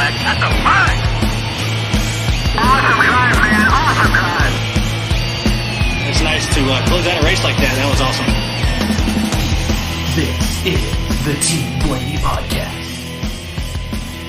flag. That's a flag. Awesome drive, man. Awesome drive. It's nice to close out a race like that. That was awesome. This is the Team Blaney Podcast.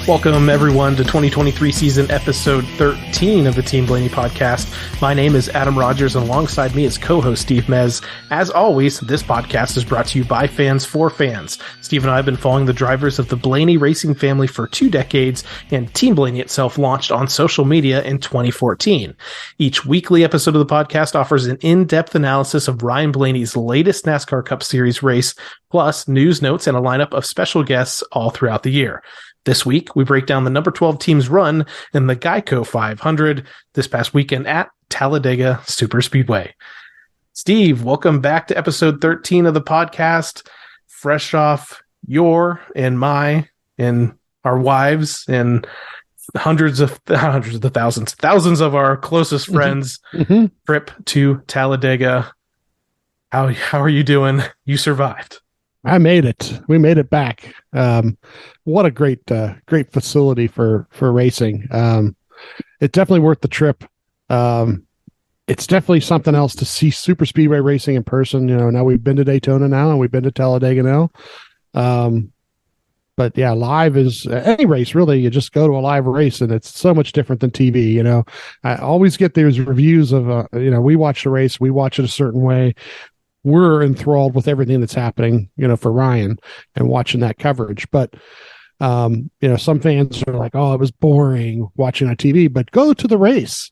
Welcome, everyone, to 2023 season episode 13 of the Team Blaney Podcast. My name is Adam Rogers, and alongside me is co-host Steve Mez. As always, this podcast is brought to you by fans for fans. Steve and I have been following the drivers of the Blaney racing family for 2 decades, and Team Blaney itself launched on social media in 2014. Each weekly episode of the podcast offers an in-depth analysis of Ryan Blaney's latest NASCAR Cup Series race, plus news, notes, and a lineup of special guests all throughout the year. This week, we break down the number 12 team's run in the Geico 500 this past weekend at Talladega Superspeedway. Steve, welcome back to episode 13 of the podcast, fresh off your and my and our wives and thousands of our closest friends trip to Talladega. How are you doing? You survived. I made it. We made it back. What a great facility for racing. It's definitely worth the trip. It's definitely something else to see super speedway racing in person. You know, now we've been to Daytona now, and we've been to Talladega now. But yeah, live is any race really. You just go to a live race, and it's so much different than TV. You know, I always get these reviews of we watch the race, we watch it a certain way. We're enthralled with everything that's happening, for Ryan and watching that coverage. But, some fans are like, oh, it was boring watching on TV, but go to the race.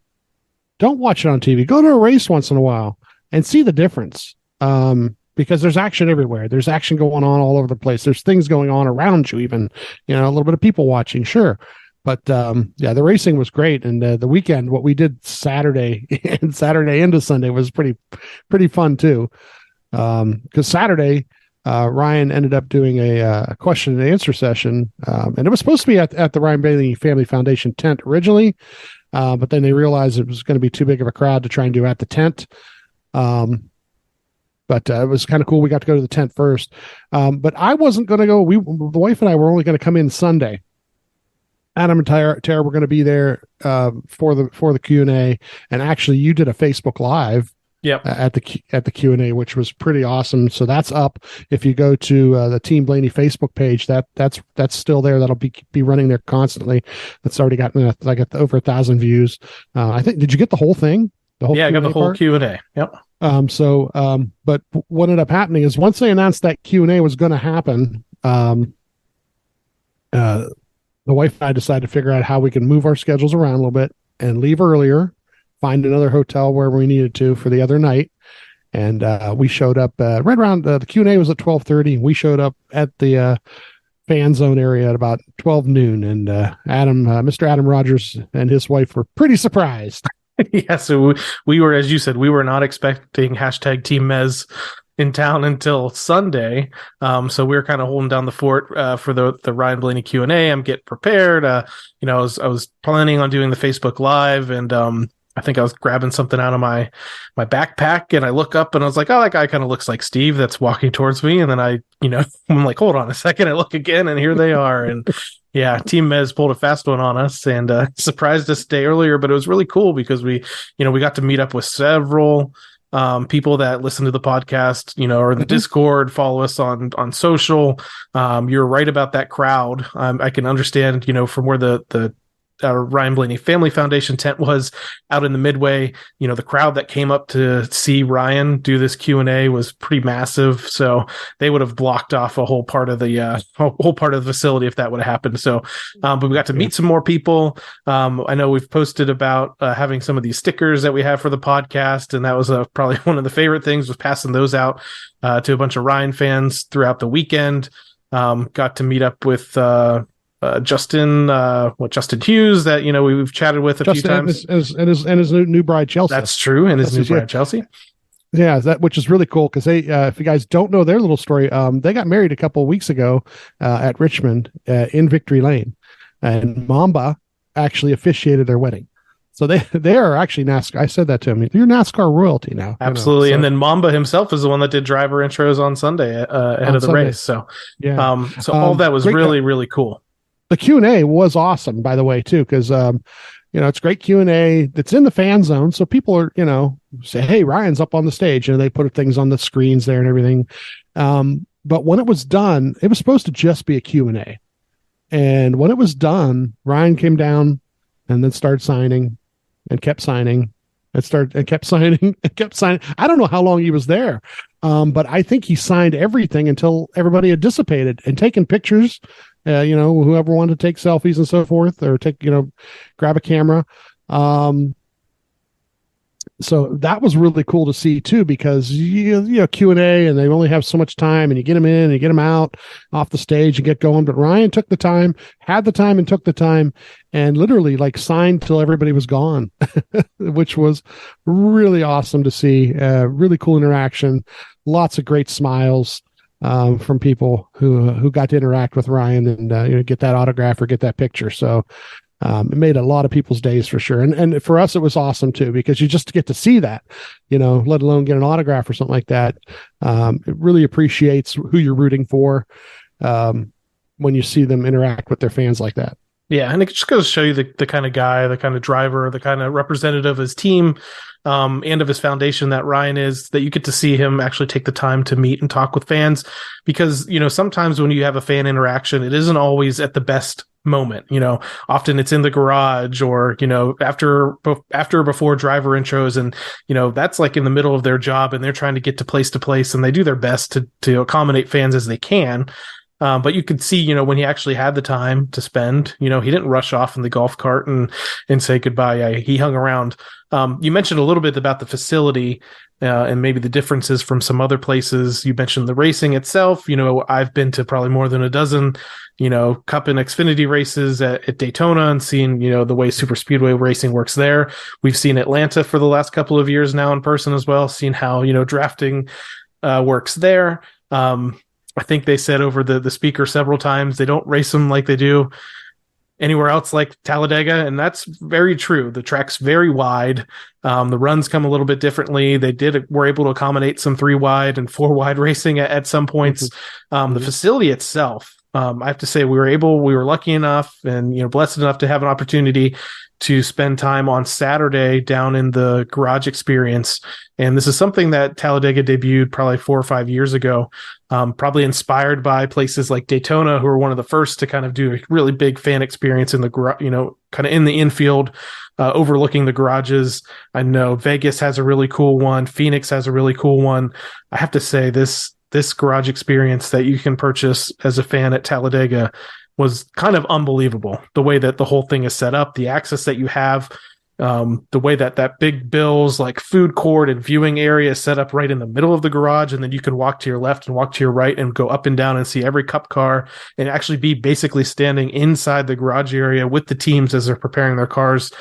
Don't watch it on TV. Go to a race once in a while and see the difference. Because there's action everywhere. There's action going on all over the place. There's things going on around you even, a little bit of people watching, sure. But the racing was great, and the weekend, what we did Saturday into Sunday was pretty fun too. Because Saturday, Ryan ended up doing a question and answer session, and it was supposed to be at the Ryan Blaney Family Foundation tent originally, but then they realized it was going to be too big of a crowd to try and do at the tent. But it was kind of cool. We got to go to the tent first, but I wasn't going to go. The wife and I were only going to come in Sunday. Adam and Tara were going to be there for the Q&A, and actually, you did a Facebook Live. Yep. At the Q&A, which was pretty awesome. So that's up. If you go to the Team Blaney Facebook page, that's still there. That'll be running there constantly. That's already gotten over 1,000 views. I think. Did you get the whole thing? I got the whole Q&A. Yep. But what ended up happening is once they announced that Q&A was going to happen, the wife and I decided to figure out how we can move our schedules around a little bit and leave earlier. Find another hotel where we needed to for the other night, and we showed up right around the Q&A was at 12:30. We showed up at the fan zone area at about 12 noon, and Mr. Adam Rogers and his wife were pretty surprised. Yeah, so we were, as you said, we were not expecting #Team Mez in town until Sunday. So we were kind of holding down the fort for the Ryan Blaney Q&A. I'm getting prepared. I was planning on doing the Facebook Live, and I think I was grabbing something out of my backpack, and I look up and I was like, oh, that guy kind of looks like Steve that's walking towards me. And then I'm like, hold on a second. I look again, and here they are. And yeah, Team Mez pulled a fast one on us and surprised us a day earlier, but it was really cool because we got to meet up with several people that listen to the podcast, or the Discord, follow us on social. You're right about that crowd. I can understand, from where the Ryan Blaney Family Foundation tent was out in the Midway. The crowd that came up to see Ryan do this Q&A was pretty massive. So they would have blocked off a whole part of the facility if that would have happened. So, but we got to meet some more people. I know we've posted about having some of these stickers that we have for the podcast, and that was probably one of the favorite things, was passing those out to a bunch of Ryan fans throughout the weekend. Got to meet up with Justin Hughes that we've chatted with a few times, and his new bride Chelsea. That's true, and his new bride Chelsea. Yeah, which is really cool because they, if you guys don't know their little story, they got married a couple of weeks ago at Richmond in Victory Lane, and Mamba actually officiated their wedding. So they are actually NASCAR. I said that to him. You're NASCAR royalty now. Absolutely. So, and then Mamba himself is the one that did driver intros on Sunday ahead of the race. So, yeah. All of that was really, really cool. The Q&A was awesome, by the way, too, because it's great Q&A that's in the fan zone. So people are, say, hey, Ryan's up on the stage, and they put things on the screens there and everything. But when it was done, it was supposed to just be a Q&A. And when it was done, Ryan came down and then started signing and kept signing and kept signing and kept signing. I don't know how long he was there. But I think he signed everything until everybody had dissipated and taken pictures. Whoever wanted to take selfies and so forth, or grab a camera. So that was really cool to see too, because Q&A, and they only have so much time, and you get them in and you get them out off the stage and get going. But Ryan took the time, had the time, and took the time, and literally signed till everybody was gone, which was really awesome to see. Really cool interaction, lots of great smiles. From people who got to interact with Ryan and get that autograph or get that picture. So it made a lot of people's days for sure. And for us, it was awesome too, because you just get to see that, let alone get an autograph or something like that. It really appreciates who you're rooting for when you see them interact with their fans like that. Yeah, and it just goes to show you the kind of guy, the kind of driver, the kind of representative of his team and of his foundation that Ryan is, that you get to see him actually take the time to meet and talk with fans. Because, sometimes when you have a fan interaction, it isn't always at the best moment. Often it's in the garage or, after or before driver intros. And, that's in the middle of their job, and they're trying to get to place, and they do their best to accommodate fans as they can. But you could see, when he actually had the time to spend, he didn't rush off in the golf cart and say goodbye. He hung around. You mentioned a little bit about the facility and maybe the differences from some other places. You mentioned the racing itself. I've been to probably more than a dozen, Cup and Xfinity races at Daytona, and seen, the way super speedway racing works there. We've seen Atlanta for the last couple of years now in person as well, seen how, drafting works there. I think they said over the speaker several times, they don't race them like they do anywhere else like Talladega, and that's very true. The track's very wide. The runs come a little bit differently. They were able to accommodate some 3-wide and 4-wide racing at some points. The facility itself, I have to say, we were lucky enough and blessed enough to have an opportunity to spend time on Saturday down in the garage experience. And this is something that Talladega debuted probably 4 or 5 years ago, probably inspired by places like Daytona, who were one of the first to kind of do a really big fan experience in the kind of in the infield, overlooking the garages. I know Vegas has a really cool one. Phoenix has a really cool one. I have to say this garage experience that you can purchase as a fan at Talladega was kind of unbelievable. The way that the whole thing is set up, the access that you have, the way that big Bill's food court and viewing area is set up right in the middle of the garage, and then you can walk to your left and walk to your right and go up and down and see every Cup car, and actually be basically standing inside the garage area with the teams as they're preparing their cars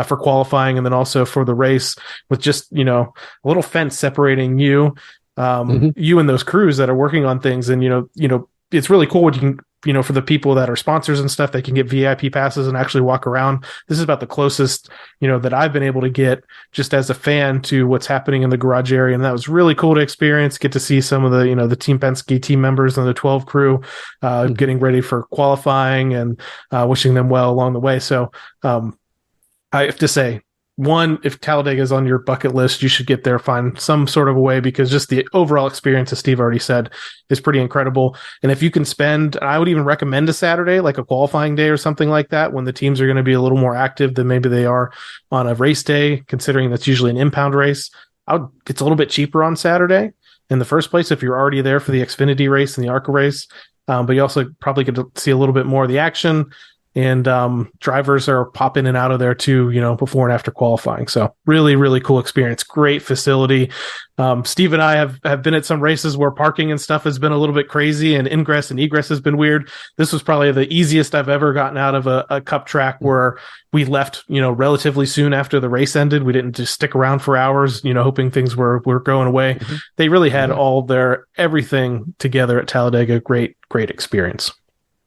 for qualifying, and then also for the race, with just a little fence separating you and those crews that are working on things. And it's really cool when you can, for the people that are sponsors and stuff, they can get VIP passes and actually walk around. This is about the closest, that I've been able to get just as a fan to what's happening in the garage area. And that was really cool to experience, get to see some of the, the Team Penske team members and the 12 crew getting ready for qualifying, and wishing them well along the way. So I have to say, one, if Talladega is on your bucket list, you should get there, find some sort of a way, because just the overall experience, as Steve already said, is pretty incredible. And if you can spend, I would even recommend a Saturday, like a qualifying day or something like that, when the teams are going to be a little more active than maybe they are on a race day, considering that's usually an impound race. It's a little bit cheaper on Saturday in the first place if you're already there for the Xfinity race and the ARCA race. But you also probably get to see a little bit more of the action. And drivers are popping in and out of there too, before and after qualifying. So really, really cool experience. Great facility. Steve and I have been at some races where parking and stuff has been a little bit crazy, and ingress and egress has been weird. This was probably the easiest I've ever gotten out of a Cup track, where we left, relatively soon after the race ended. We didn't just stick around for hours, hoping things were going away. They really had all their everything together at Talladega. Great experience.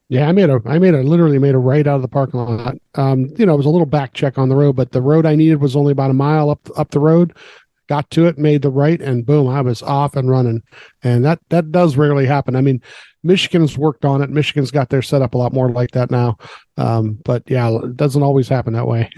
Yeah, I literally made a right out of the parking lot. It was a little back check on the road, but the road I needed was only about a mile up the road. got to it, made the right, and boom, I was off and running. And that does rarely happen. I mean, Michigan's worked on it. Michigan's got their setup a lot more like that now. But yeah, it doesn't always happen that way.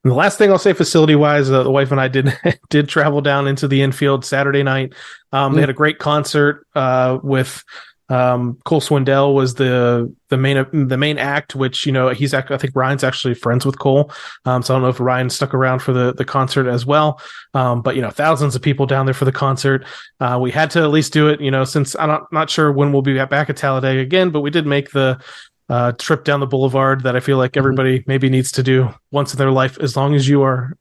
And the last thing I'll say, facility-wise, the wife and I did travel down into the infield Saturday night. They had a great concert with Cole Swindell was the main act, which I think Ryan's actually friends with Cole. So I don't know if Ryan stuck around for the concert as well. But thousands of people down there for the concert. We had to at least do it, since I'm not sure when we'll be back at Talladega again, but we did make the trip down the boulevard that I feel like everybody maybe needs to do once in their life, as long as you are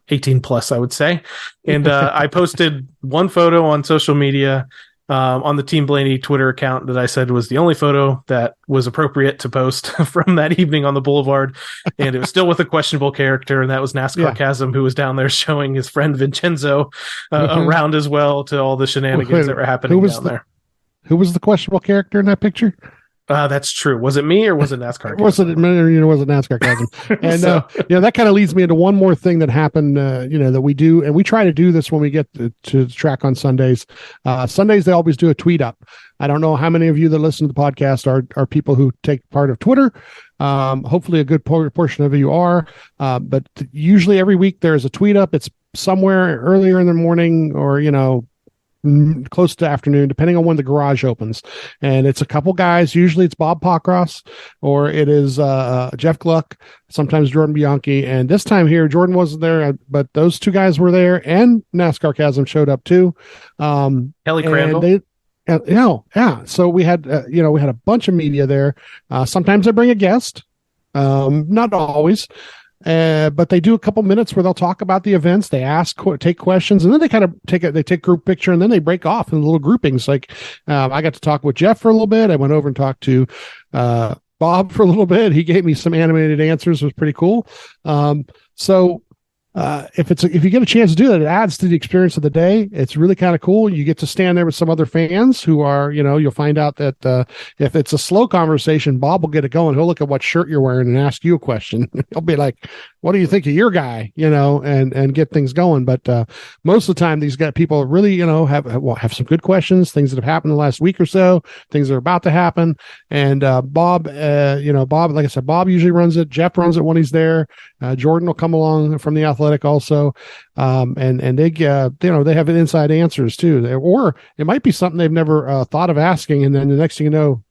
18 plus, I would say. And I posted one photo on social media on the Team Blaney Twitter account that I said was the only photo that was appropriate to post from that evening on the boulevard. And it was still with a questionable character, and that was NASCAR Chasm, who was down there showing his friend Vincenzo around as well to all the shenanigans that were happening down there. Who was the questionable character in that picture? That's true. Was it me or was it NASCAR? Was it NASCAR Chasm? And that kind of leads me into one more thing that happened. That we do, and we try to do this when we get to the track on Sundays. Sundays they always do a tweet up. I don't know how many of you that listen to the podcast are people who take part of Twitter. Hopefully, a good portion of you are. But usually every week there is a tweet up. It's somewhere earlier in the morning, or close to afternoon, depending on when the garage opens. And it's a couple guys. Usually it's Bob Pockross, or it is Jeff Gluck, sometimes Jordan Bianchi. And this time here, Jordan wasn't there, but those two guys were there, and NASCAR Chasm showed up too. Kelly Crandall. So we had we had a bunch of media there. Sometimes I bring a guest, not always. But they do a couple minutes where they'll talk about the events. They take questions, and then they kind of take group picture, and then they break off in little groupings. Like I got to talk with Jeff for a little bit. I went over and talked to Bob for a little bit. He gave me some animated answers. It was pretty cool. If you get a chance to do that, it adds to the experience of the day. It's really kind of cool. You get to stand there with some other fans who are, you'll find out that if it's a slow conversation, Bob will get it going. He'll look at what shirt you're wearing and ask you a question. He'll be like, what do you think of your guy? And get things going. But most of the time, these people really, have some good questions, things that have happened in the last week or so, things that are about to happen. And Bob, like I said, Bob usually runs it. Jeff runs it when he's there. Jordan will come along from the Athletic also. And they have inside answers too. Or it might be something they've never thought of asking. And then the next thing you know,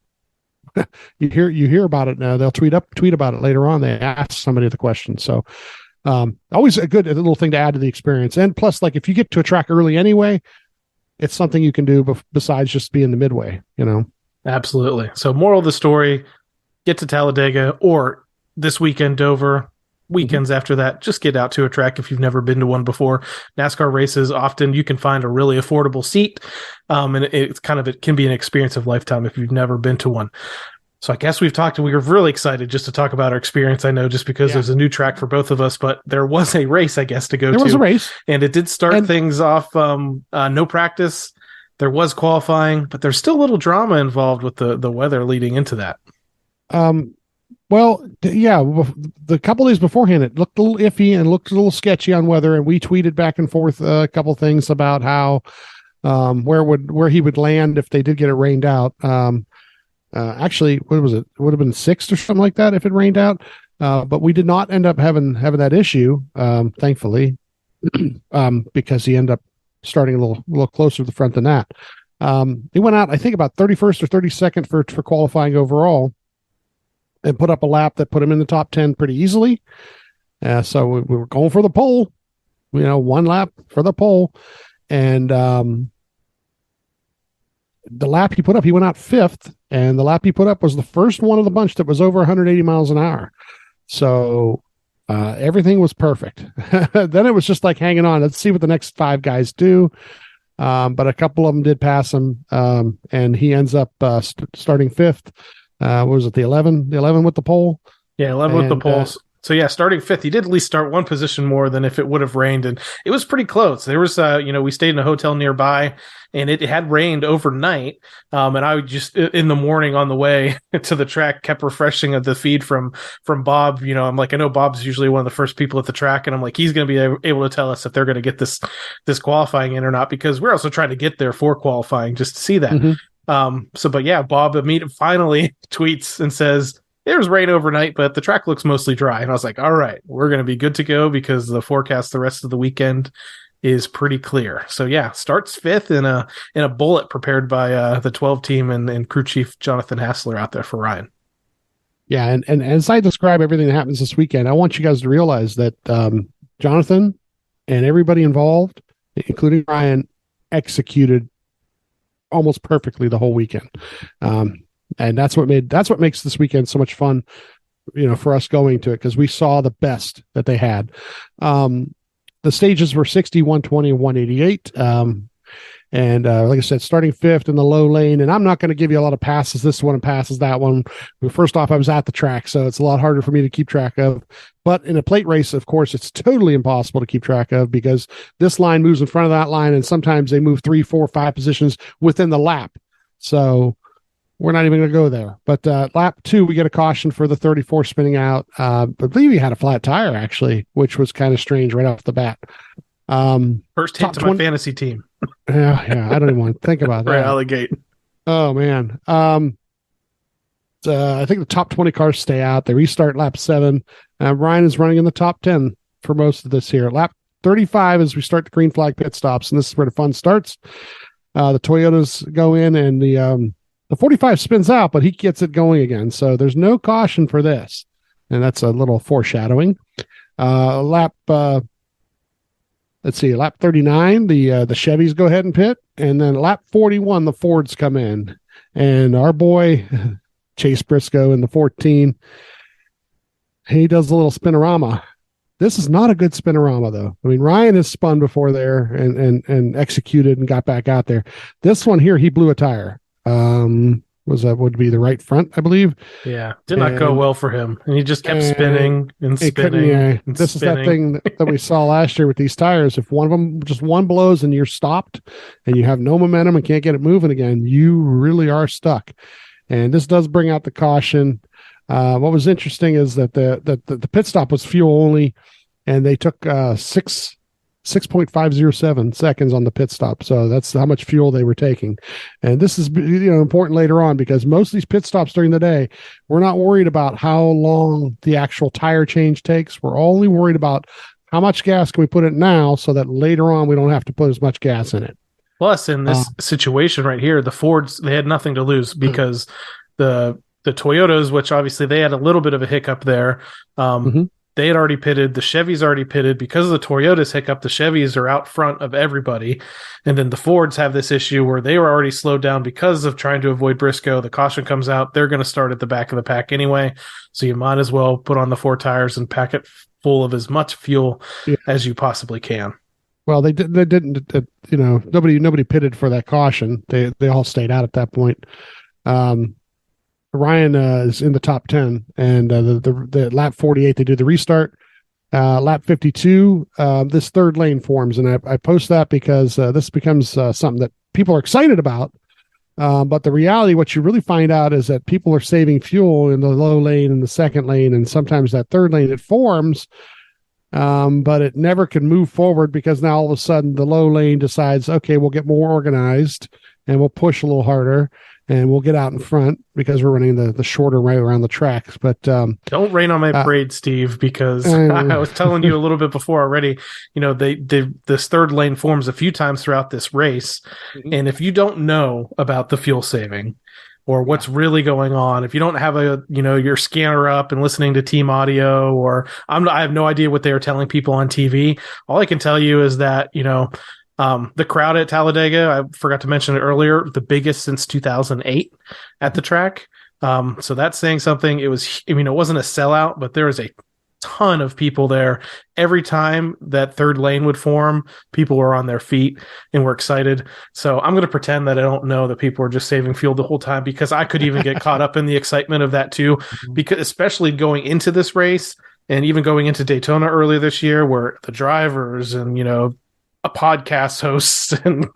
you hear about it now. They'll tweet about it later on. They ask somebody the question. So always a good little thing to add to the experience. And plus, like, if you get to a track early anyway, it's something you can do besides just being the midway, Absolutely. So moral of the story, get to Talladega, or this weekend Dover. Weekends after that, just get out to a track if you've never been to one before. NASCAR races, often you can find a really affordable seat, and it can be an experience of lifetime if you've never been to one. So I guess we were really excited just to talk about our experience. I know, just because there's a new track for both of us, but there was a race, I guess, to go to. There was a race. And it did start things off, no practice. There was qualifying, but there's still a little drama involved with the weather leading into that. Well, yeah, the couple days beforehand, it looked a little iffy and looked a little sketchy on weather, and we tweeted back and forth a couple things about how where he would land if they did get it rained out. Actually, what was it? It would have been 6th or something like that if it rained out. But we did not end up having that issue, thankfully, because he ended up starting a little closer to the front than that. He went out, I think, about 31st or 32nd for qualifying overall, and put up a lap that put him in the top 10 pretty easily. So we were going for the pole, one lap for the pole. And the lap he put up, he went out 5th, and the lap he put up was the first one of the bunch that was over 180 miles an hour. So everything was perfect. Then it was just like hanging on. Let's see what the next 5 guys do. But a couple of them did pass him, and he ends up starting 5th. What was it, the 11? The 11 with the pole? Yeah, 11 with the poles. So yeah, starting fifth, he did at least start one position more than if it would have rained, and it was pretty close. There was, we stayed in a hotel nearby, and it had rained overnight. And I just in the morning on the way to the track kept refreshing the feed from Bob. I'm like, I know Bob's usually one of the first people at the track, and I'm like, he's going to be able to tell us if they're going to get this qualifying in or not, because we're also trying to get there for qualifying just to see that. But yeah, Bob finally tweets and says, there was rain overnight, but the track looks mostly dry. And I was like, all right, we're going to be good to go because the forecast the rest of the weekend is pretty clear. So yeah, starts fifth in a bullet prepared by the 12 team and crew chief Jonathan Hassler out there for Ryan. Yeah, and as I describe everything that happens this weekend, I want you guys to realize that Jonathan and everybody involved, including Ryan, executed almost perfectly the whole weekend. And that's what makes this weekend so much fun, for us going to it, because we saw the best that they had. The stages were 60, 120, and 188. And like I said, starting fifth in the low lane. And I'm not going to give you a lot of passes this one and passes that one. First off, I was at the track, so it's a lot harder for me to keep track of. But in a plate race, of course, it's totally impossible to keep track of, because this line moves in front of that line, and sometimes they move 3, 4, 5 positions within the lap. So we're not even going to go there. But lap 2, we get a caution for the 34 spinning out. I believe he had a flat tire, actually, which was kind of strange right off the bat. First hit to my fantasy team. Yeah. I don't even want to think about that. Right out of the gate. Oh, man. I think the top 20 cars stay out. They restart lap 7. Ryan is running in the top 10 for most of this here. Lap 35 as we start the green flag pit stops, and this is where the fun starts. The Toyotas go in, and the 45 spins out, but he gets it going again. So there's no caution for this. And that's a little foreshadowing. Lap 39, the Chevys go ahead and pit. And then lap 41, the Fords come in. And our boy, Chase Briscoe in the 14, he does a little spinorama. This is not a good spinorama, though. I mean, Ryan has spun before there and executed and got back out there. This one here, he blew a tire. Would be the right front, I believe. Yeah, did not go well for him, and he just kept spinning and spinning. This is that thing that we saw last year with these tires. If one of them, just one blows and you're stopped, and you have no momentum and can't get it moving again, you really are stuck. And this does bring out the caution. What was interesting is that the pit stop was fuel only, and they took 6.507 seconds on the pit stop. So that's how much fuel they were taking. And this is important later on, because most of these pit stops during the day, we're not worried about how long the actual tire change takes. We're only worried about how much gas can we put in now, so that later on we don't have to put as much gas in it. Plus, in this situation right here, the Fords, they had nothing to lose, because the Toyotas, which obviously they had a little bit of a hiccup there, they had already pitted. The Chevys already pitted. Because of the Toyota's hiccup, the Chevys are out front of everybody. And then the Fords have this issue where they were already slowed down because of trying to avoid Briscoe. The caution comes out. They're going to start at the back of the pack anyway. So you might as well put on the 4 tires and pack it full of as much fuel as you possibly can. Well, they didn't, nobody pitted for that caution. They all stayed out at that point. Ryan is in the top 10, and the lap 48, they do the restart. Lap 52, this third lane forms, and I post that because this becomes something that people are excited about. But the reality, what you really find out, is that people are saving fuel in the low lane and the second lane, and sometimes that third lane, it forms, but it never can move forward, because now all of a sudden the low lane decides, okay, we'll get more organized and we'll push a little harder. And we'll get out in front, because we're running the shorter right around the tracks. But don't rain on my parade, Steve, because I was telling you a little bit before already. This third lane forms a few times throughout this race, and if you don't know about the fuel saving or what's really going on, if you don't have your scanner up and listening to team audio, or I have no idea what they are telling people on TV. All I can tell you is that the crowd at Talladega, I forgot to mention it earlier, the biggest since 2008 at the track. So that's saying something. It wasn't a sellout, but there was a ton of people there. Every time that third lane would form, people were on their feet and were excited. So I'm going to pretend that I don't know that people were just saving fuel the whole time, because I could even get caught up in the excitement of that too, because especially going into this race, And even going into Daytona earlier this year, where the drivers and, a podcast hosts and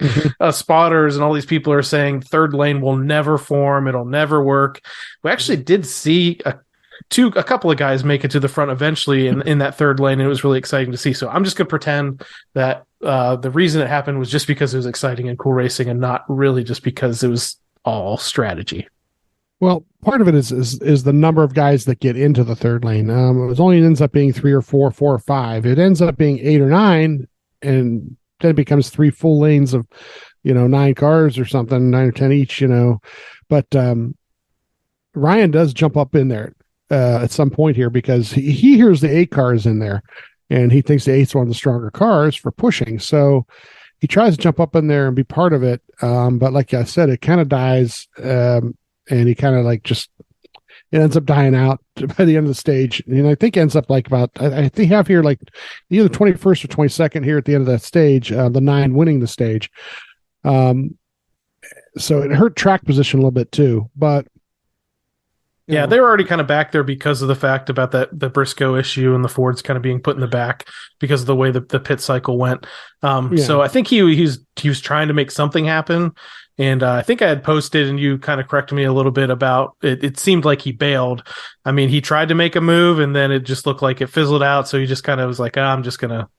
spotters and all these people are saying third lane will never form, it'll never work. We actually did see a couple of guys make it to the front eventually in that third lane, and it was really exciting to see. So I'm just going to pretend that the reason it happened was just because it was exciting and cool racing, and not really just because it was all strategy. Well, part of it is the number of guys that get into the third lane. It only ends up being 3 or 4 or 5. It ends up being 8 or 9, and then it becomes 3 full lanes of 9 cars or something, 9 or 10 each. But Ryan does jump up in there at some point here, because he hears the 8 cars in there, and he thinks the 8's one of the stronger cars for pushing. So he tries to jump up in there and be part of it. But like I said, it kind of dies, and he kind of it ends up dying out by the end of the stage. And I think ends up about, I think have here either 21st or 22nd here at the end of that stage, the 9 winning the stage. So it hurt track position a little bit too, but yeah, they were already kind of back there because of the fact about the Briscoe issue and the Fords kind of being put in the back because of the way the pit cycle went. So I think he was trying to make something happen. And I think I had posted, and you kind of corrected me a little bit about it. It seemed like he bailed. I mean, he tried to make a move, and then it just looked like it fizzled out. So he just kind of was like, I'm just gonna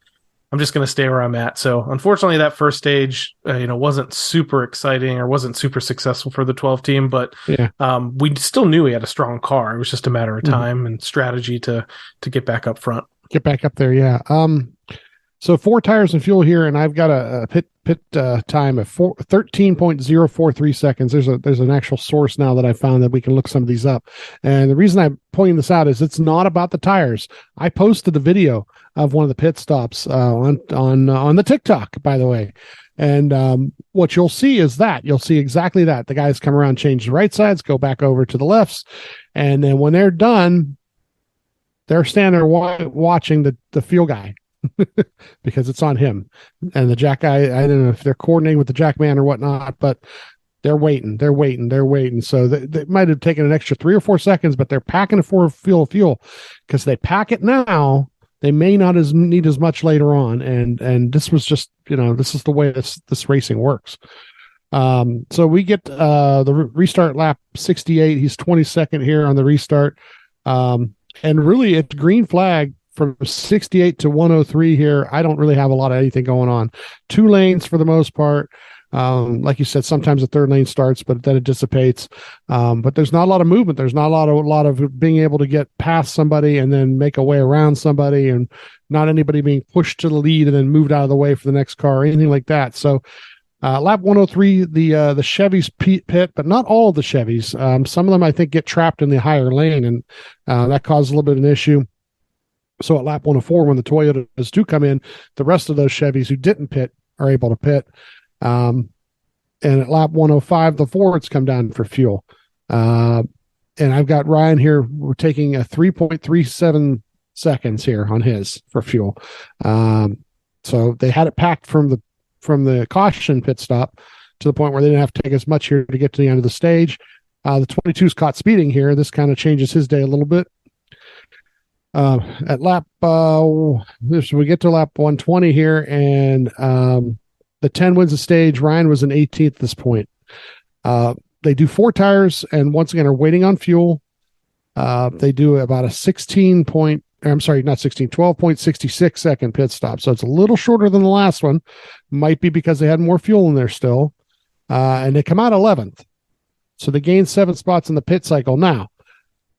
stay where I'm at. So unfortunately, that first stage, wasn't super exciting or wasn't super successful for the 12 team. But we still knew he had a strong car. It was just a matter of time and strategy to get back up front. Get back up there, yeah. So 4 tires and fuel here, and I've got a pit time of 13.043 seconds. There's an actual source now that I found that we can look some of these up. And the reason I'm pointing this out is it's not about the tires. I posted the video of one of the pit stops on the TikTok, by the way. And what you'll see is that you'll see exactly that. The guys come around, change the right sides, go back over to the lefts, and then when they're done, they're standing there watching the fuel guy. Because it's on him, and the jack guy, I don't know if they're coordinating with the jack man or whatnot, but they're waiting. So they might have taken an extra 3 or 4 seconds, but they're packing it for fuel because they pack it now. They may not need as much later on. And this was just, this is the way this racing works. So we get the restart lap 68. He's 22nd here on the restart. And really it's green flag from 68 to 103 here. I don't really have a lot of anything going on. 2 lanes for the most part. Like you said, sometimes the third lane starts, but then it dissipates. But there's not a lot of movement. There's not a lot of being able to get past somebody and then make a way around somebody, and not anybody being pushed to the lead and then moved out of the way for the next car or anything like that. So lap 103, the Chevys pit, but not all of the Chevys. Some of them I think get trapped in the higher lane, and that caused a little bit of an issue. So at lap 104, when the Toyotas do come in, the rest of those Chevys who didn't pit are able to pit. And at lap 105, the Fords come down for fuel. And I've got Ryan here. We're taking a 3.37 seconds here on his for fuel. So they had it packed from the caution pit stop to the point where they didn't have to take as much here to get to the end of the stage. The 22's caught speeding here. This kind of changes his day a little bit. At lap, we get to lap 120 here, and the 10 wins the stage. Ryan was in 18th at this point. They do 4 tires, and once again are waiting on fuel. They do about a 12.66 second pit stop. So it's a little shorter than the last one. Might be because they had more fuel in there still. And they come out 11th. So they gained 7 spots in the pit cycle. Now,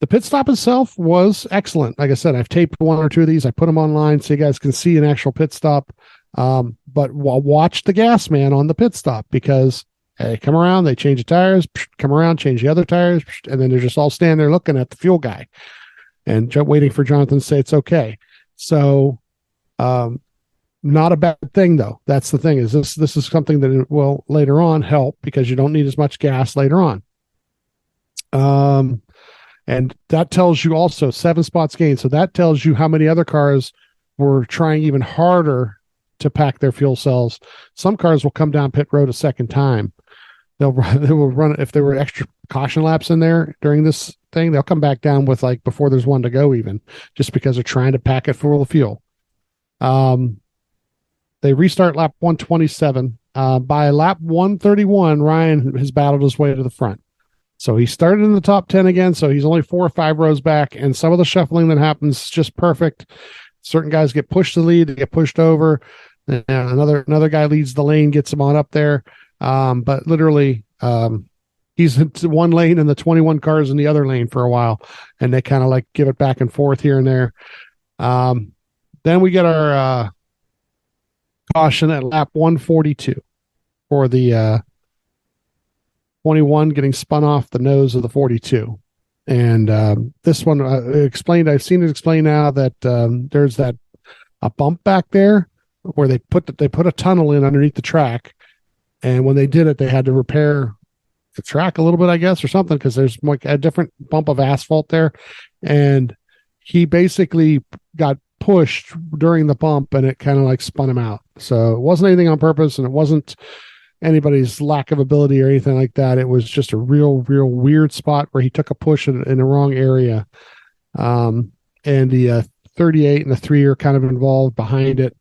the pit stop itself was excellent. Like I said, I've taped 1 or 2 of these. I put them online so you guys can see an actual pit stop. But watch the gas man on the pit stop, because they come around, they change the tires, come around, change the other tires, and then they're just all standing there looking at the fuel guy and waiting for Jonathan to say it's okay. So, not a bad thing though. That's the thing, is this is something that will later on help, because you don't need as much gas later on. And that tells you also 7 spots gained. So that tells you how many other cars were trying even harder to pack their fuel cells. Some cars will come down pit road a second time. They will run if there were extra caution laps in there during this thing. They'll come back down with like before there's one to go, even just because they're trying to pack it full of fuel. They restart lap 127. By lap 131, Ryan has battled his way to the front. So he started in the top 10 again. So he's only 4 or 5 rows back, and some of the shuffling that happens is just perfect. Certain guys get pushed to lead, they get pushed over. And another guy leads the lane, gets him on up there. But literally, he's in one lane and the 21 cars in the other lane for a while, and they kind of like give it back and forth here and there. Then we get our caution at lap 142 for the 21 getting spun off the nose of the 42. And this one explained, I've seen it explained now that there's a bump back there where they put a tunnel in underneath the track. And when they did it, they had to repair the track a little bit, I guess, or something, because there's like a different bump of asphalt there. And he basically got pushed during the bump, and it kind of like spun him out. So it wasn't anything on purpose, and it wasn't anybody's lack of ability or anything like that. It was just a real weird spot where he took a push in the wrong area. And the 38 and the 3 are kind of involved behind it.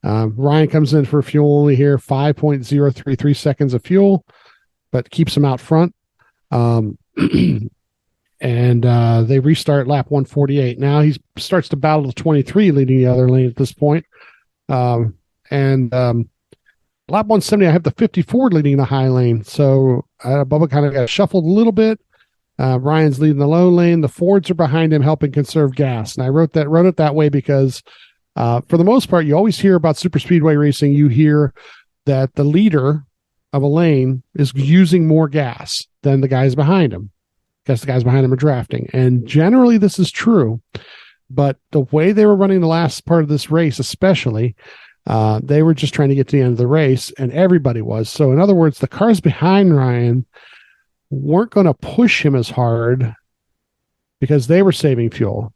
Ryan comes in for fuel only here, 5.033 seconds of fuel, but keeps him out front. And they restart lap 148. Now he starts to battle the 23 leading the other lane at this point. Lap 170, I have the 54 leading the high lane. So Bubba kind of got shuffled a little bit. Ryan's leading the low lane. The Fords are behind him, helping conserve gas. And I wrote it that way because for the most part, you always hear about super speedway racing. You hear that the leader of a lane is using more gas than the guys behind him, because the guys behind him are drafting. And generally this is true, but the way they were running the last part of this race, especially, they were just trying to get to the end of the race, and everybody was. So in other words, the cars behind Ryan weren't going to push him as hard because they were saving fuel.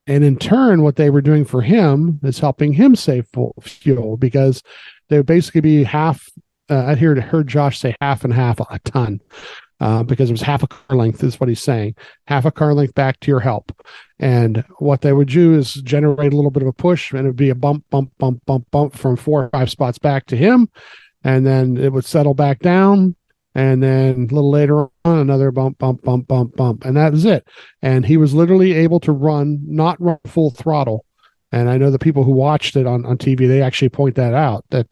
And in turn, what they were doing for him is helping him save fuel, because they would basically be half. I heard Josh say half and half a ton, because it was half a car length is what he's saying. Half a car length back to your help. And what they would do is generate a little bit of a push, and it would be a bump from 4 or 5 spots back to him. And then it would settle back down. And then a little later on, another bump. And that was it. And he was literally able to not run full throttle. And I know the people who watched it on TV, they actually point that out, that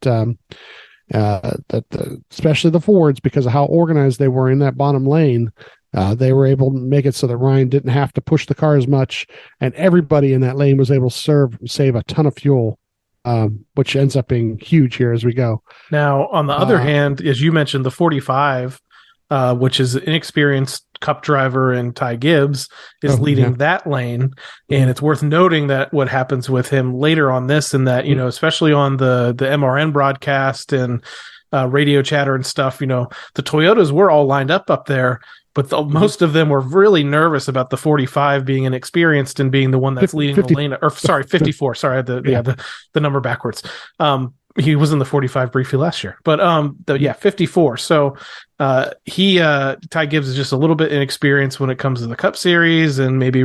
especially the Fords, because of how organized they were in that bottom lane, they were able to make it so that Ryan didn't have to push the car as much, and everybody in that lane was able to save a ton of fuel, which ends up being huge here as we go. Now, on the other hand, as you mentioned, the 45, which is an inexperienced Cup driver, and Ty Gibbs is leading that lane. And it's worth noting that what happens with him later on this, and that, especially on the MRN broadcast and radio chatter and stuff, the Toyotas were all lined up there, but most of them were really nervous about the 45 being inexperienced and being the one that's leading the lane. Or sorry, 54. Sorry, I had the number backwards. He was in the 45 briefly last year, but 54. So Ty Gibbs is just a little bit inexperienced when it comes to the Cup Series, and maybe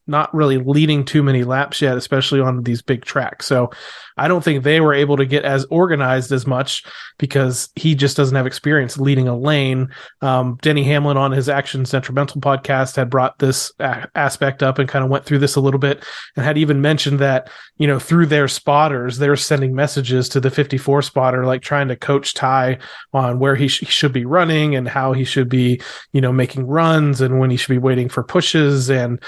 not really leading too many laps yet, especially on these big tracks. So I don't think they were able to get as organized as much, because he just doesn't have experience leading a lane. Denny Hamlin on his Action Sentimental podcast had brought this aspect up and kind of went through this a little bit, and had even mentioned that, through their spotters, they're sending messages to the 54 spotter, like trying to coach Ty on where he should be running and how he should be, making runs, and when he should be waiting for pushes. And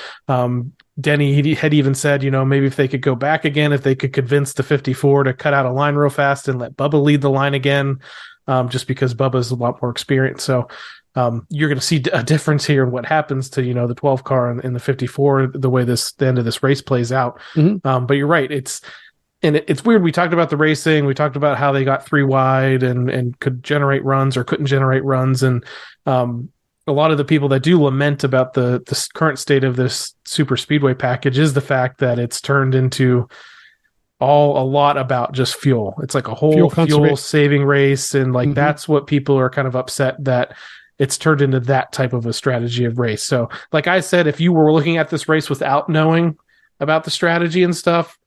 Denny he had even said, maybe if they could go back again, if they could convince the 54 to cut out a line real fast and let Bubba lead the line again, just because Bubba's a lot more experienced. So you're going to see a difference here in what happens to, the 12 car and the 54, the way the end of this race plays out. But you're right. It's weird. We talked about the racing. We talked about how they got 3 wide and could generate runs or couldn't generate runs. And a lot of the people that do lament about the current state of this super speedway package is the fact that it's turned into all a lot about just fuel. It's like a whole Fuel fuel conservation. saving race. And like, Mhm. that's what people are kind of upset that it's turned into that type of a strategy of race. So like I said, if you were looking at this race without knowing about the strategy and stuff,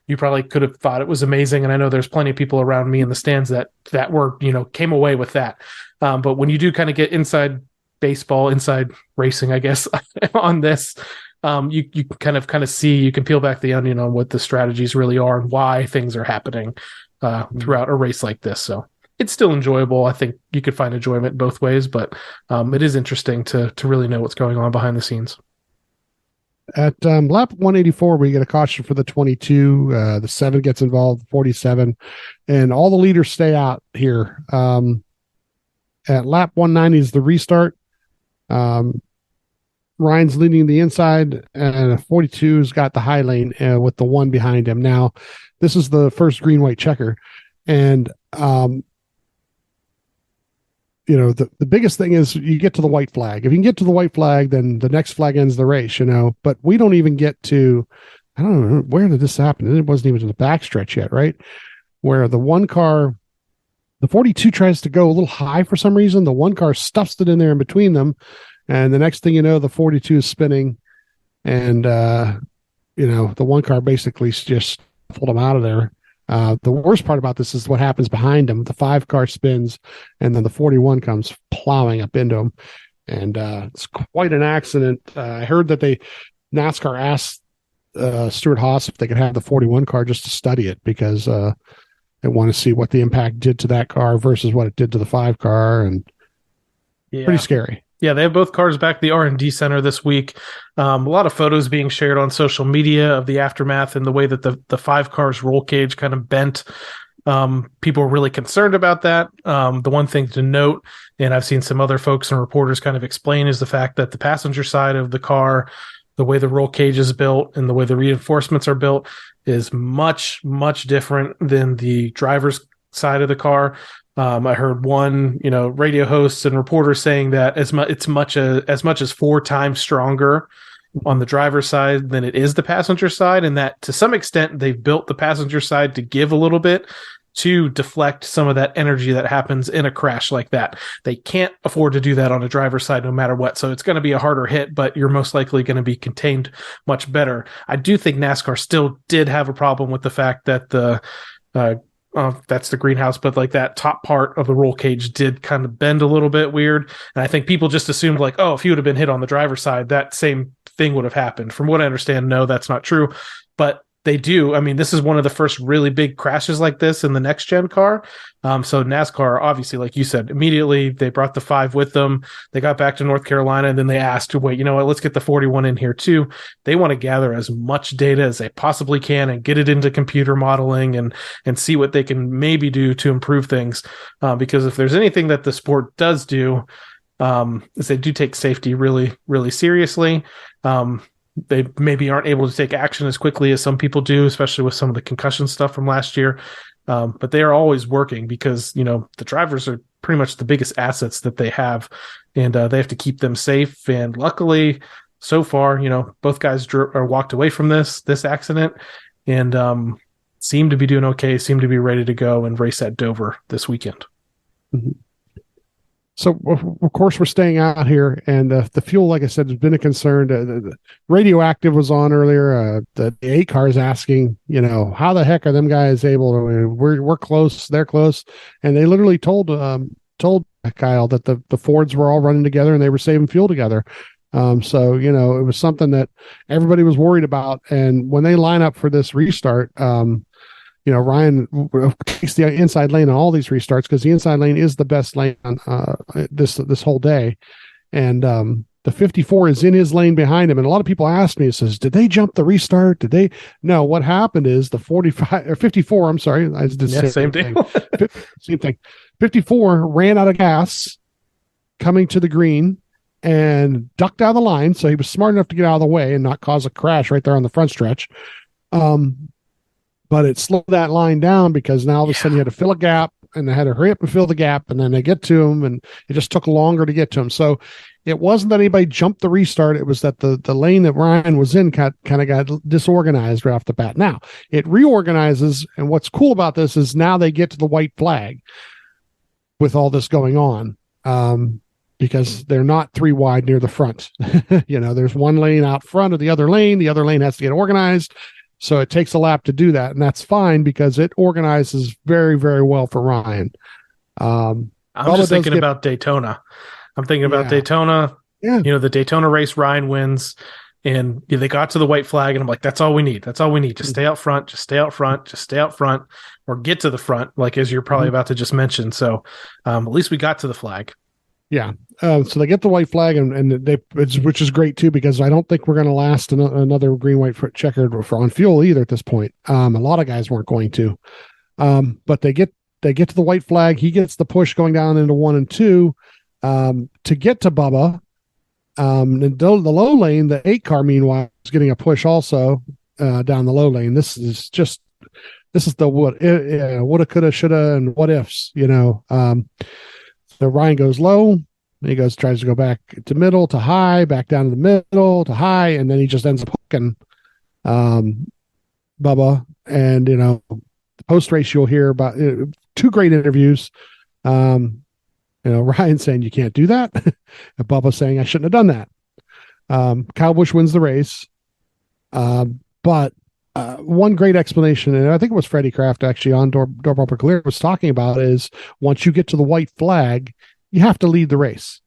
you probably could have thought it was amazing. And I know there's plenty of people around me in the stands that were, came away with that. But when you do kind of get inside baseball, inside racing, I guess, on this, you kind of see, you can peel back the onion on what the strategies really are and why things are happening throughout a race like this. So it's still enjoyable. I think you could find enjoyment both ways, but it is interesting to really know what's going on behind the scenes. At lap 184, we get a caution for the 22. The 7 gets involved, 47, and all the leaders stay out here. At lap 190 is the restart. Ryan's leading the inside, and 42's got the high lane with the 1 behind him. Now, this is the first green-white checker, and the biggest thing is you get to the white flag. If you can get to the white flag, then the next flag ends the race, but we don't even get to, I don't know, where did this happen? It wasn't even to the backstretch yet, right? Where the 1 car, the 42 tries to go a little high for some reason. The 1 car stuffs it in there in between them. And the next thing you know, the 42 is spinning, and, the 1 car basically just pulled him out of there. The worst part about this is what happens behind him. The 5 car spins, and then the 41 comes plowing up into him. And it's quite an accident. I heard that NASCAR asked Stewart-Haas if they could have the 41 car just to study it, because they want to see what the impact did to that car versus what it did to the 5 car. And pretty scary. Yeah, they have both cars back at the R&D center this week. A lot of photos being shared on social media of the aftermath and the way that the 5 cars roll cage kind of bent. People are really concerned about that. The one thing to note, and I've seen some other folks and reporters kind of explain, is the fact that the passenger side of the car, the way the roll cage is built and the way the reinforcements are built, is much, much different than the driver's side of the car. I heard one, radio hosts and reporters saying that as much as 4 times stronger on the driver's side than it is the passenger side, and that to some extent they've built the passenger side to give a little bit to deflect some of that energy that happens in a crash like that. They can't afford to do that on a driver's side no matter what. So it's going to be a harder hit, but you're most likely going to be contained much better. I do think NASCAR still did have a problem with the fact that that's the greenhouse, but like that top part of the roll cage did kind of bend a little bit weird. And I think people just assumed like, oh, if he would have been hit on the driver's side, that same thing would have happened. From what I understand, no, that's not true. But they do. I mean, this is one of the first really big crashes like this in the next gen car. So NASCAR, obviously, like you said, immediately they brought the 5 with them. They got back to North Carolina, and then they asked, wait, you know what, let's get the 41 in here too. They want to gather as much data as they possibly can and get it into computer modeling and see what they can maybe do to improve things. Because if there's anything that the sport does do, is they do take safety really, really seriously. They maybe aren't able to take action as quickly as some people do, especially with some of the concussion stuff from last year. But they are always working because, the drivers are pretty much the biggest assets that they have, and they have to keep them safe. And luckily, so far, both guys walked away from this accident and seem to be doing okay, seem to be ready to go and race at Dover this weekend. Mm-hmm. So, of course, we're staying out here, and the fuel, like I said, has been a concern. The radioactive was on earlier. The 8 car is asking, how the heck are them guys able to? We're close, they're close, and they literally told Kyle that the Fords were all running together and they were saving fuel together. So it was something that everybody was worried about. And when they line up for this restart, Ryan takes the inside lane on all these restarts because the inside lane is the best lane on this whole day. And the 54 is in his lane behind him. And a lot of people ask me, says, did they jump the restart? Did they? No, what happened is the 45 or 54, I'm sorry. I did same thing. Same thing. 54 ran out of gas coming to the green and ducked out of the line. So he was smart enough to get out of the way and not cause a crash right there on the front stretch. But it slowed that line down because now all of a sudden you had to fill a gap and they had to hurry up and fill the gap, and then they get to him, and it just took longer to get to him. So it wasn't that anybody jumped the restart. It was that the lane that Ryan was in kind of got disorganized right off the bat. Now it reorganizes, and what's cool about this is now they get to the white flag with all this going on, because they're not 3 wide near the front. There's one lane out front of the other lane. The other lane has to get organized. So it takes a lap to do that, and that's fine because it organizes very, very well for Ryan. I'm just thinking about Daytona. I'm thinking about Daytona. Yeah. The Daytona race, Ryan wins, and they got to the white flag, and I'm like, that's all we need. That's all we need. Just stay out front. Just stay out front. Just stay out front, or get to the front, like as you're probably about to just mention. So at least we got to the flag. Yeah. So they get the white flag, which is great too, because I don't think we're going to last another green, white checkered on fuel either at this point. A lot of guys weren't going to, but they get to the white flag. He gets the push going down into 1 and 2, to get to Bubba. And the low lane, the 8 car, meanwhile, is getting a push also, down the low lane. This is the woulda, coulda, shoulda, and what ifs, So Ryan goes low. He tries to go back to middle to high, back down to the middle to high, and then he just ends up hooking Bubba. And the post race you'll hear about 2 great interviews. Ryan saying you can't do that, and Bubba saying I shouldn't have done that. Kyle Busch wins the race, but one great explanation, and I think it was Freddie Kraft actually on Door Bumper Clear was talking about, is once you get to the white flag, you have to lead the race.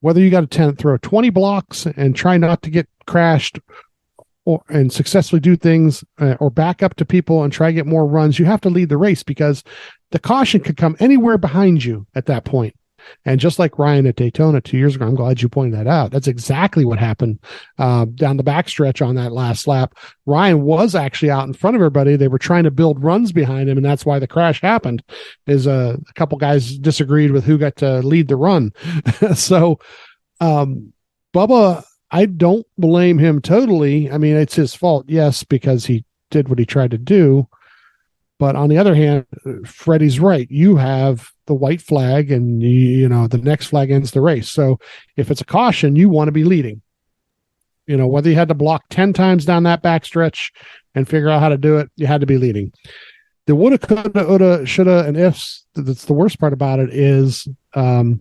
Whether you got to throw 20 blocks and try not to get crashed, and successfully do things, or back up to people and try to get more runs, you have to lead the race, because the caution could come anywhere behind you at that point. And just like Ryan at Daytona 2 years ago, I'm glad you pointed that out. That's exactly what happened down the backstretch on that last lap. Ryan was actually out in front of everybody. They were trying to build runs behind him, and that's why the crash happened. Is a couple guys disagreed with who got to lead the run. So Bubba, I don't blame him totally. I mean, it's his fault, yes, because he did what he tried to do. But on the other hand, Freddie's right. You have the white flag, and the next flag ends the race. So if it's a caution, you want to be leading. Whether you had to block 10 times down that backstretch and figure out how to do it, you had to be leading. The woulda, coulda, woulda, shoulda, and ifs. That's the worst part about it is Kyle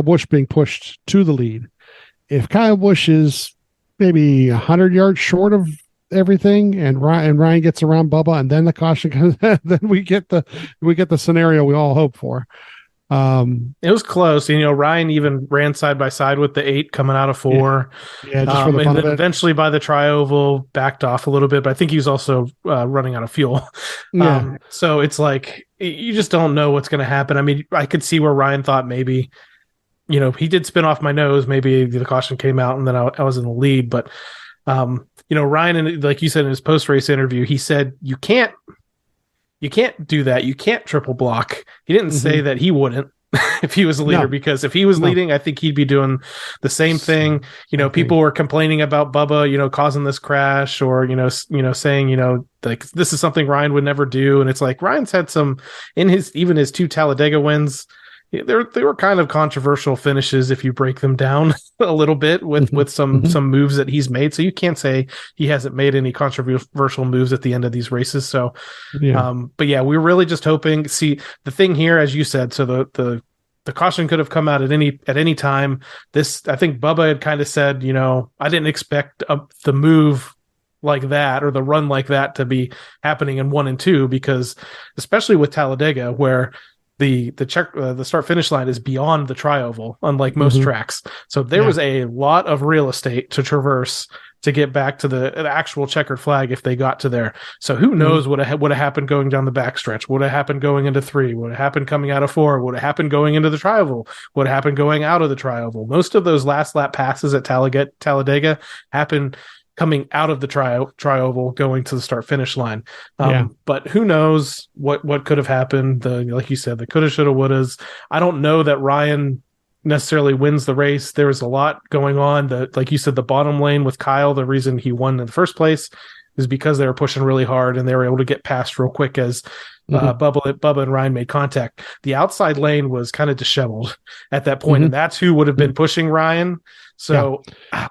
Busch being pushed to the lead. If Kyle Busch is maybe 100 yards short of everything, and Ryan gets around Bubba, and then the caution comes, then we get the scenario we all hope for. It was close. Ryan even ran side by side with the 8 coming out of 4. Yeah, just for the fun and of it. Eventually by the tri-oval backed off a little bit, but I think he was also running out of fuel. Yeah. So it's like you just don't know what's going to happen. I mean, I could see where Ryan thought maybe, he did spin off my nose. Maybe the caution came out and then I was in the lead, but Ryan, like you said in his post-race interview, he said you can't do that. You can't triple block. He didn't say that he wouldn't if he was a leader, because if he was leading, I think he'd be doing the same thing. People were complaining about Bubba, causing this crash, or saying, like this is something Ryan would never do. And it's like Ryan's had some in his 2 Talladega wins. They were kind of controversial finishes if you break them down a little bit with some moves that he's made. So you can't say he hasn't made any controversial moves at the end of these races. So, but yeah, we were really just hoping. See, the thing here, as you said, so the caution could have come out at any time. I think Bubba had kind of said, I didn't expect the move like that or the run like that to be happening in 1 and 2, because especially with Talladega, where the start finish line is beyond the tri-oval, unlike most tracks. So there was a lot of real estate to traverse to get back to the actual checkered flag if they got to there. So who knows what would have happened going down the backstretch? Would have happened going into 3? Would have happened coming out of 4? Would have happened going into the tri-oval? Would have happened going out of the tri-oval? Most of those last lap passes at Talladega happened coming out of the tri-oval going to the start finish line. But who knows what could have happened? Like you said, the coulda, shoulda, wouldas. I don't know that Ryan necessarily wins the race. There was a lot going on. Like you said, the bottom lane with Kyle, the reason he won in the first place is because they were pushing really hard and they were able to get past real quick as Bubba and Ryan made contact. The outside lane was kind of disheveled at that point, and that's who would have been pushing Ryan. So,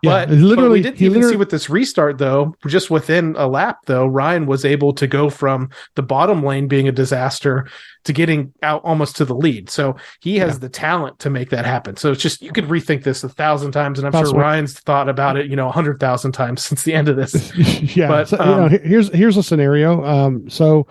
but we didn't even see with this restart, though, just within a lap, though, Ryan was able to go from the bottom lane being a disaster to getting out almost to the lead. So he has the talent to make that happen. So it's just, you could rethink this 1,000 times, and I'm sure Ryan's thought about it, 100,000 times since the end of this. But so, here's a scenario. So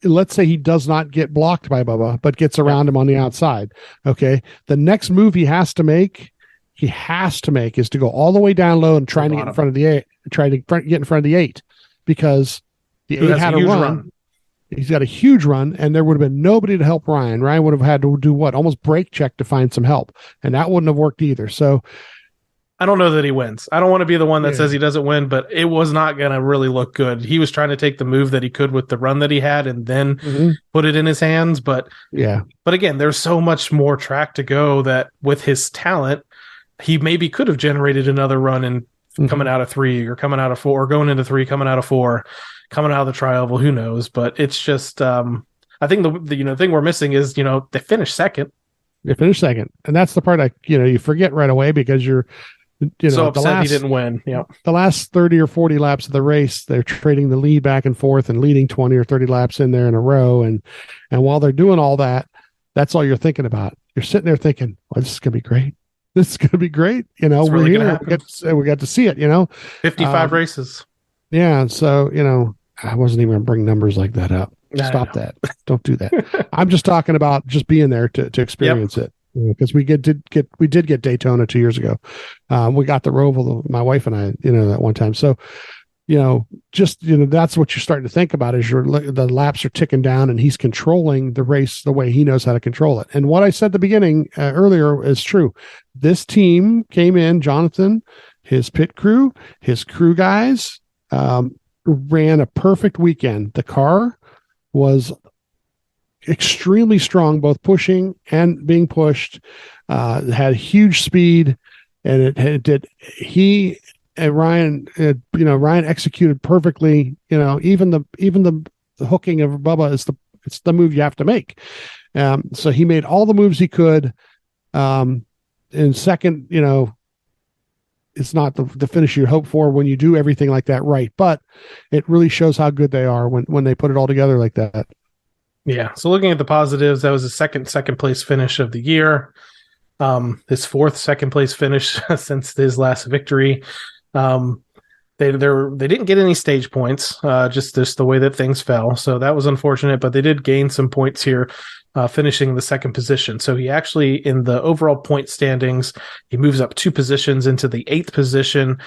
let's say he does not get blocked by Bubba, but gets around him on the outside. Okay. The next move he has to make is to go all the way down low and try to get in front of the 8, get in front of the 8, because the 8 had a run. He's got a huge run, and there would have been nobody to help Ryan. Ryan would have had to do almost brake check to find some help, and that wouldn't have worked either. So I don't know that he wins. I don't want to be the one that says he doesn't win, but it was not going to really look good. He was trying to take the move that he could with the run that he had and then put it in his hands. But again, there's so much more track to go that with his talent, he maybe could have generated another run and coming out of 3 or coming out of 4, or going into 3, coming out of 4, coming out of the tri-oval, who knows? But it's just, I think the thing we're missing is, they finished second. They finished second. And that's the part you forget right away, because you're, so upset he didn't win. Yeah. The last 30 or 40 laps of the race, they're trading the lead back and forth and leading 20 or 30 laps in there in a row. And while they're doing all that, that's all you're thinking about. You're sitting there thinking, well, this is going to be great. This is going to be great. We're here. We got to see it, 55 races. Yeah. So, I wasn't even going to bring numbers like that up. Stop that. Don't do that. I'm just talking about just being there to experience it. Because we did get Daytona 2 years ago. We got the Roval, my wife and I, that one time. So, that's what you're starting to think about, is the laps are ticking down, and he's controlling the race the way he knows how to control it. And what I said at the beginning earlier is true. This team came in, Jonathan, his pit crew, his crew guys, ran a perfect weekend. The car was extremely strong, both pushing and being pushed. It had huge speed, and he and Ryan, Ryan executed perfectly. Even the hooking of Bubba it's the move you have to make. So he made all the moves he could. In second, it's not the finish you hope for when you do everything like that right, but it really shows how good they are when they put it all together like that. Yeah. So looking at the positives, that was his second place finish of the year. His fourth second place finish since his last victory. They didn't get any stage points, just the way that things fell. So that was unfortunate, but they did gain some points here, finishing the second position. So he actually, in the overall point standings, he moves up 2 positions into the 8th position.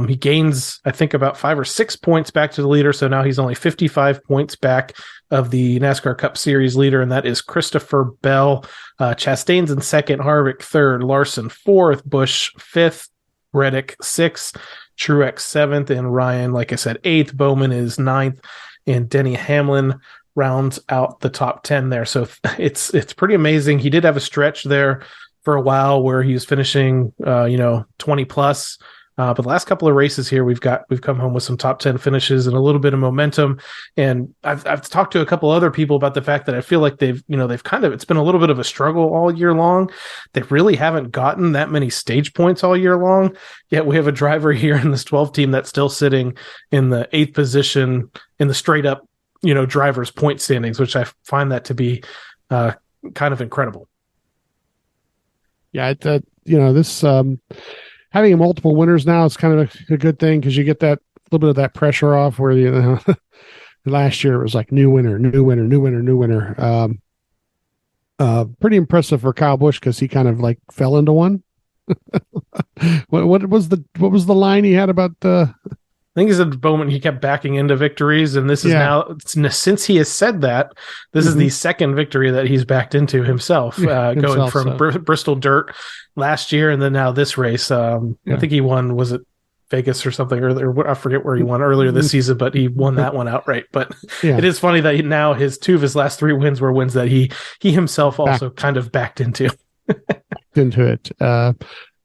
He gains, I think, about 5 or 6 points back to the leader. So now he's only 55 points back of the NASCAR Cup Series leader, and that is Christopher Bell. Chastain's in second, Harvick third, Larson fourth, Busch fifth, Reddick sixth, Truex seventh, and Ryan, like I said, 8th. Bowman is 9th, and Denny Hamlin rounds out the top 10 there. So it's pretty amazing. He did have a stretch there for a while where he was finishing 20 plus. But the last couple of races here, we've come home with some top 10 finishes and a little bit of momentum. And I've talked to a couple other people about the fact that I feel like they've it's been a little bit of a struggle all year long. They really haven't gotten that many stage points all year long. Yet we have a driver here in this 12 team that's still sitting in the 8th position in the straight up, drivers point standings, which I find that to be kind of incredible. Yeah. This, having multiple winners now is kind of a good thing, because you get that little bit of that pressure off where, last year it was like new winner. Pretty impressive for Kyle Busch, because he kind of like fell into one. What was the line he had about I think it's at the moment he kept backing into victories, and this is now, since he has said that, this is the second victory that he's backed into himself, going from Bristol Dirt last year, and then now this race. I think he won, was it Vegas or something, or I forget where he won earlier this season, but he won that one outright. But it is funny that now two of his last 3 wins were wins that he himself also kind of backed into. Into it.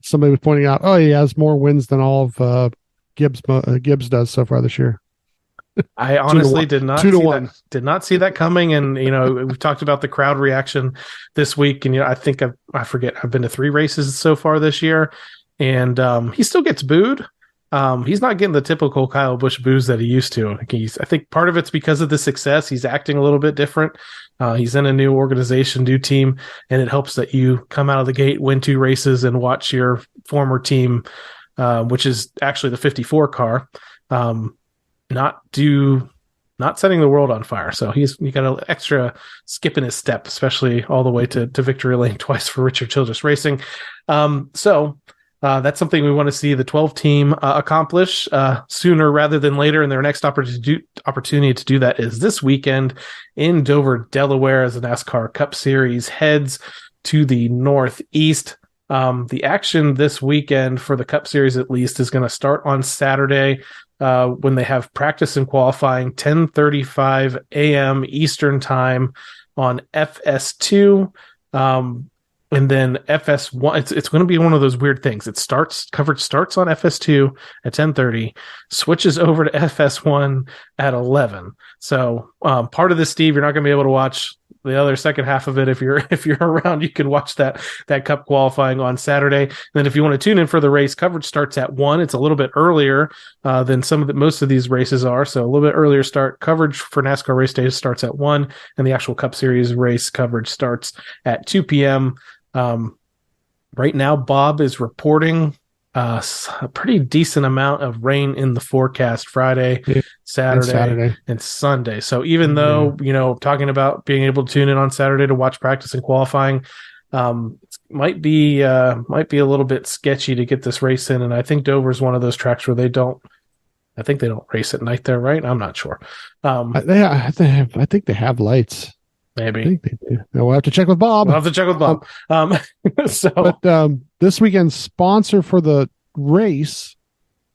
Somebody was pointing out, he has more wins than all of Gibbs does so far this year. I honestly did not 2-1. Did not see that coming. And we've talked about the crowd reaction this week, and I think I forget, I've been to 3 races so far this year, and he still gets booed. He's not getting the typical Kyle Busch boos that he used to. I think part of it's because of the success. He's acting a little bit different. He's in a new organization, new team, and it helps that you come out of the gate, win 2 races, and watch your former team, which is actually the 54 car, not setting the world on fire. So he got an extra skip in his step, especially all the way to victory lane twice for Richard Childress Racing. That's something we want to see the 12 team accomplish sooner rather than later. And their next opportunity to do that is this weekend in Dover, Delaware, as the NASCAR Cup Series heads to the Northeast. The action this weekend for the Cup Series, at least, is going to start on Saturday when they have practice and qualifying, 10:35 a.m. Eastern time on FS2. And then FS1, it's going to be one of those weird things. Coverage starts on FS2 at 10:30, switches over to FS1 at 11. So part of this, Steve, you're not going to be able to watch the other second half of it. If you're around, you can watch that Cup qualifying on Saturday. And then if you want to tune in for the race, coverage starts at 1. It's a little bit earlier than most of these races are. So a little bit earlier start. Coverage for NASCAR race day starts at 1, and the actual Cup Series race coverage starts at 2 p.m. Right now, Bob is reporting a pretty decent amount of rain in the forecast Friday, Saturday, and Sunday. So even though, talking about being able to tune in on Saturday to watch practice and qualifying, might be a little bit sketchy to get this race in. And I think Dover is one of those tracks where they don't race at night there, right? I'm not sure. I think they have lights. Maybe. I think they do. We'll have to check with Bob. But this weekend's sponsor for the race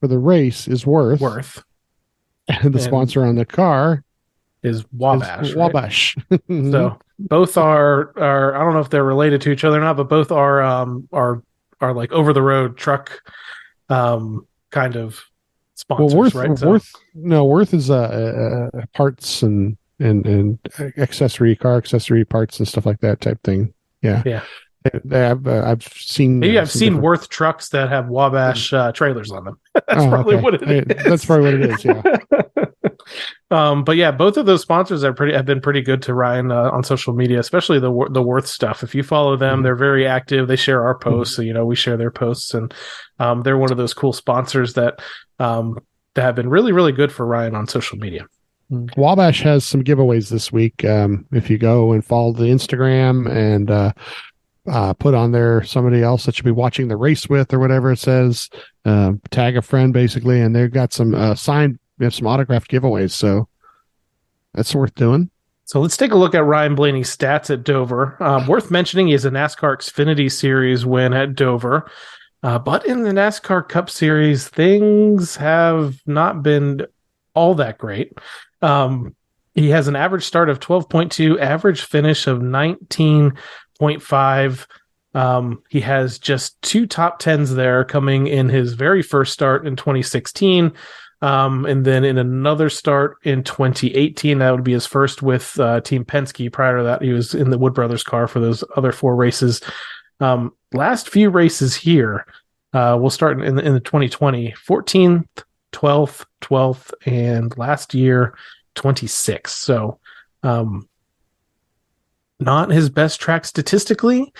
is Worth. And the sponsor on the car is Wabash. Wabash. So both are I don't know if they're related to each other or not, but both are like over the road truck kind of sponsors, right? Worth is parts and car accessory parts and stuff like that type thing. Yeah. They have, I've seen Worth trucks that have Wabash trailers on them. That's probably what it is. That's probably what it is. Yeah. But yeah, both of those sponsors have been pretty good to Ryan on social media, especially the Worth stuff. If you follow them, they're very active. They share our posts, so we share their posts, and they're one of those cool sponsors that have been really, really good for Ryan on social media. Wabash has some giveaways this week. If you go and follow the Instagram and put on there somebody else that should be watching the race with or whatever it says, tag a friend basically, and they've got some signed, we have some autographed giveaways, so that's worth doing. So let's take a look at Ryan Blaney's stats at Dover. Worth mentioning, he has a NASCAR Xfinity Series win at Dover. But in the NASCAR Cup Series, things have not been all that great. He has an average start of 12.2, average finish of 19.5. He has just 2 top 10s there coming in his very first start in 2016. And then in another start in 2018, that would be his first with Team Penske. Prior to that, he was in the Wood Brothers car for those other 4 races. Last few races here, we'll start in the 2020, 14th, 12th, and last year, 26th. So, not his best track statistically,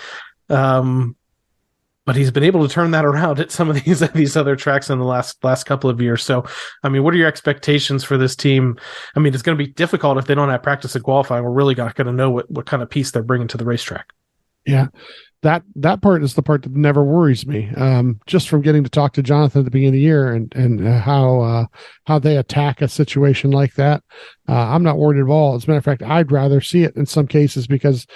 but he's been able to turn that around at some of these other tracks in the last couple of years. So, I mean, what are your expectations for this team? I mean, it's going to be difficult if they don't have practice and qualifying. We're really not going to know what kind of piece they're bringing to the racetrack. Yeah. That part is the part that never worries me. Just from getting to talk to Jonathan at the beginning of the year and how they attack a situation like that, I'm not worried at all. As a matter of fact, I'd rather see it in some cases because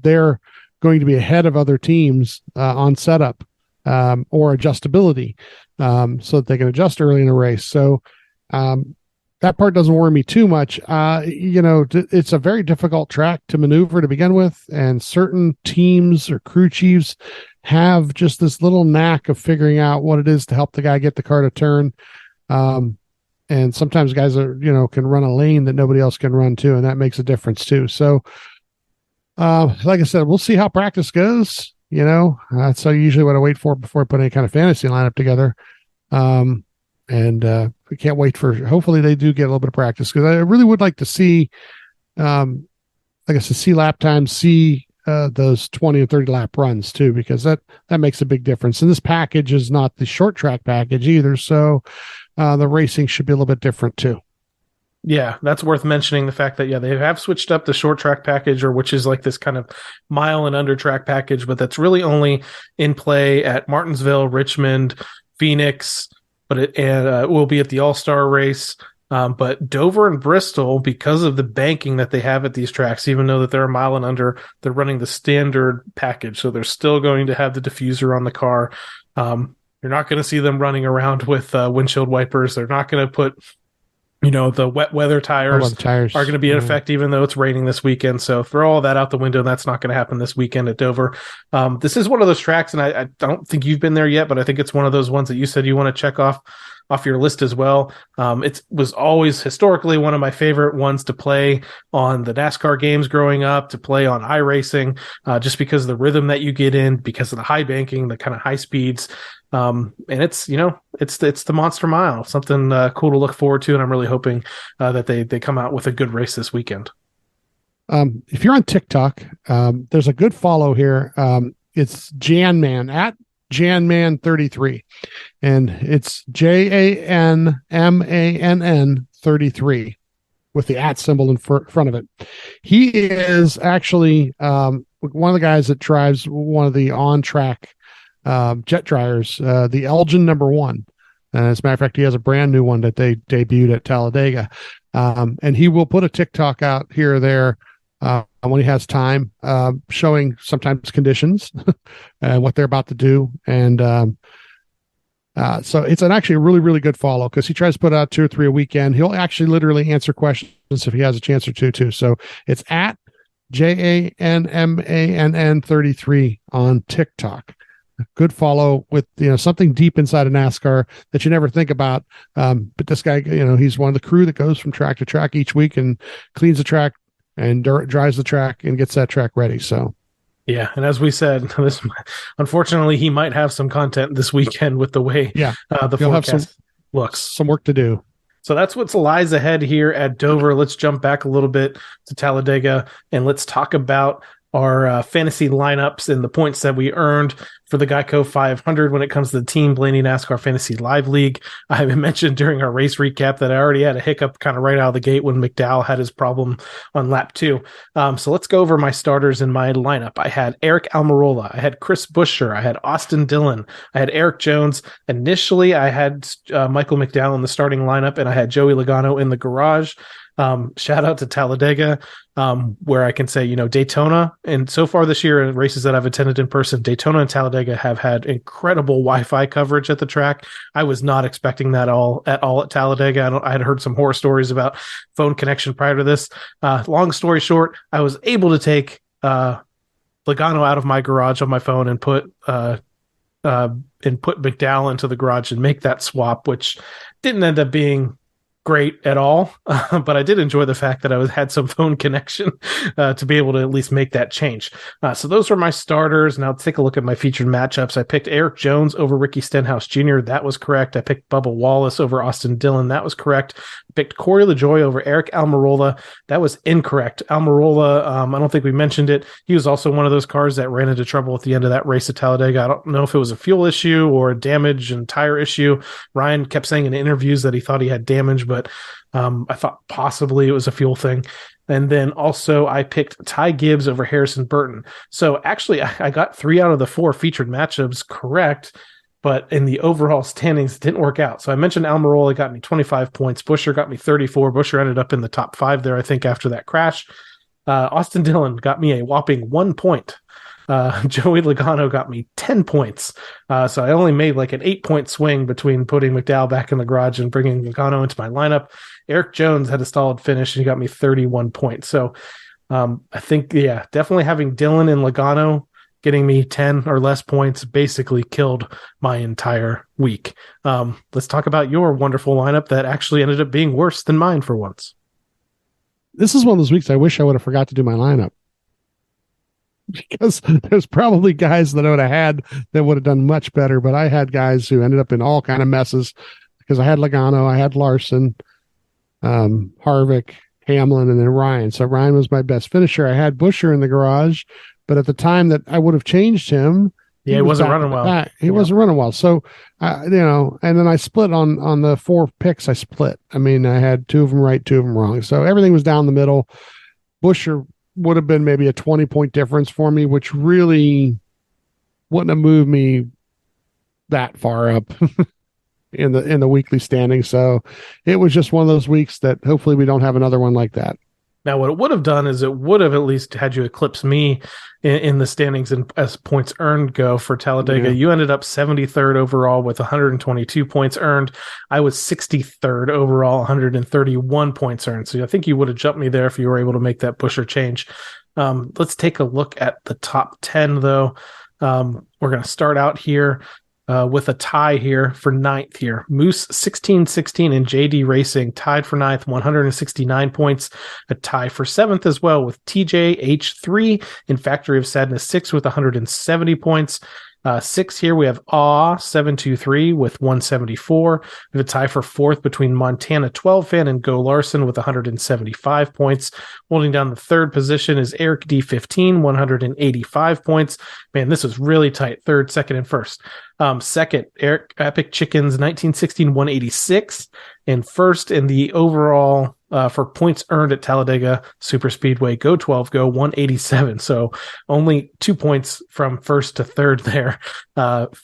they're going to be ahead of other teams on setup or adjustability, so that they can adjust early in a race. So that part doesn't worry me too much. It's a very difficult track to maneuver to begin with, and certain teams or crew chiefs have just this little knack of figuring out what it is to help the guy get the car to turn. And sometimes guys are, can run a lane that nobody else can run too, and that makes a difference too. So, like I said, we'll see how practice goes. That's usually what I wait for before I put any kind of fantasy lineup together. And we can't wait hopefully they do get a little bit of practice, because I really would like to see, like I said, see lap times, see those 20 and 30 lap runs too, because that makes a big difference. And this package is not the short track package either. So the racing should be a little bit different too. Yeah, that's worth mentioning, the fact that, they have switched up the short track package, which is like this kind of mile and under track package, but that's really only in play at Martinsville, Richmond, Phoenix, but it will be at the All-Star race. But Dover and Bristol, because of the banking that they have at these tracks, even though that they're a mile and under, they're running the standard package. So they're still going to have the diffuser on the car. You're not going to see them running around with windshield wipers. They're not going to put, the wet weather tires are going to be in effect, even though it's raining this weekend. So throw all that out the window. That's not going to happen this weekend at Dover. This is one of those tracks, and I don't think you've been there yet, but I think it's one of those ones that you said you want to check off your list as well. It was always historically one of my favorite ones to play on the NASCAR games growing up, to play on iRacing, just because of the rhythm that you get in, because of the high banking, the kind of high speeds. And it's, it's the Monster Mile, something cool to look forward to. And I'm really hoping that they come out with a good race this weekend. If you're on TikTok, there's a good follow here. It's Janman at Janman33, and it's JANMANN 33 with the at symbol in front of it. He is actually one of the guys that drives one of the on-track jet dryers, the Elgin #1. As a matter of fact, he has a brand new one that they debuted at Talladega. And he will put a TikTok out here or there when he has time, showing sometimes conditions and what they're about to do. And so it's actually a really, really good follow, because he tries to put out 2 or 3 a weekend. He'll actually literally answer questions if he has a chance or two too. So it's at JANMANN 33 on TikTok. Good follow with, something deep inside of NASCAR that you never think about. But this guy, he's one of the crew that goes from track to track each week and cleans the track and drives the track and gets that track ready. So, yeah. And as we said, unfortunately, he might have some content this weekend with the way the forecast looks. Some work to do. So that's what lies ahead here at Dover. Let's jump back a little bit to Talladega, and let's talk about our fantasy lineups and the points that we earned for the Geico 500 when it comes to the Team Blaney NASCAR Fantasy Live League. I mentioned during our race recap that I already had a hiccup kind of right out of the gate when McDowell had his problem on lap 2. So let's go over my starters in my lineup. I had Eric Almirola. I had Chris Buescher. I had Austin Dillon. I had Eric Jones. Initially, I had Michael McDowell in the starting lineup, and I had Joey Logano in the garage. Shout out to Talladega, where I can say, Daytona, and so far this year in races that I've attended in person, Daytona and Talladega have had incredible Wi-Fi coverage at the track. I was not expecting that at all at Talladega. I had heard some horror stories about phone connection prior to this. Long story short, I was able to take Logano out of my garage on my phone and put McDowell into the garage and make that swap, which didn't end up being great at all, but I did enjoy the fact that I had some phone connection to be able to at least make that change. So those were my starters. Now let's take a look at my featured matchups. I picked Eric Jones over Ricky Stenhouse Jr. That was correct. I picked Bubba Wallace over Austin Dillon. That was correct. I picked Corey LaJoie over Eric Almirola. That was incorrect. Almirola, I don't think we mentioned it. He was also one of those cars that ran into trouble at the end of that race at Talladega. I don't know if it was a fuel issue or a damage and tire issue. Ryan kept saying in interviews that he thought he had damage, but I thought possibly it was a fuel thing. And then also I picked Ty Gibbs over Harrison Burton. So actually I got 3 out of the 4 featured matchups correct, but in the overall standings, it didn't work out. So I mentioned Almirola got me 25 points. Buescher got me 34. Buescher ended up in the top 5 there, I think, after that crash. Austin Dillon got me a whopping 1 point. Joey Logano got me 10 points. So I only made like an 8-point swing between putting McDowell back in the garage and bringing Logano into my lineup. Eric Jones had a solid finish and he got me 31 points. So I think, definitely having Dillon and Logano getting me 10 or less points basically killed my entire week. Let's talk about your wonderful lineup that actually ended up being worse than mine for once. This is one of those weeks I wish I would have forgot to do my lineup, because there's probably guys that I would have had that would have done much better, but I had guys who ended up in all kind of messes because I had Logano, I had Larson, Harvick, Hamlin, and then Ryan. So Ryan was my best finisher. I had Buescher in the garage, but at the time that I would have changed him, he wasn't running well. He wasn't running well. So, and then I split on the 4 picks. I split. I mean, I had 2 of them right, 2 of them wrong. So everything was down the middle. Buescher would have been maybe a 20-point difference for me, which really wouldn't have moved me that far up in the weekly standing. So it was just one of those weeks that hopefully we don't have another one like that. Now, what it would have done is it would have at least had you eclipse me in the standings and as points earned go for Talladega. Yeah. You ended up 73rd overall with 122 points earned. I was 63rd overall, 131 points earned. So I think you would have jumped me there if you were able to make that Buescher change. Let's take a look at the top 10, though. We're going to start out here with a tie here for 9th here. Moose 16-16 and JD Racing tied for 9th, 169 points. A tie for 7th as well with TJH3 and Factory of Sadness 6 with 170 points. 6 here we have Aw 723 with 174. We have a tie for 4th between Montana 12 fan and Go Larson with 175 points. Holding down the 3rd position is Eric D15, 185 points. Man, this was really tight. 3rd, 2nd, and 1st. 2nd, Eric Epic Chickens 1916, 186. And 1st in the overall for points earned at Talladega Super Speedway, Go 12 Go 187. So only 2 points from 1st to 3rd there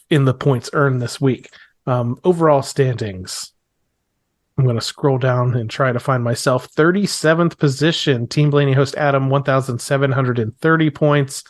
in the points earned this week. Overall standings. I'm going to scroll down and try to find myself. 37th position, Team Blaney host Adam, 1,730 points.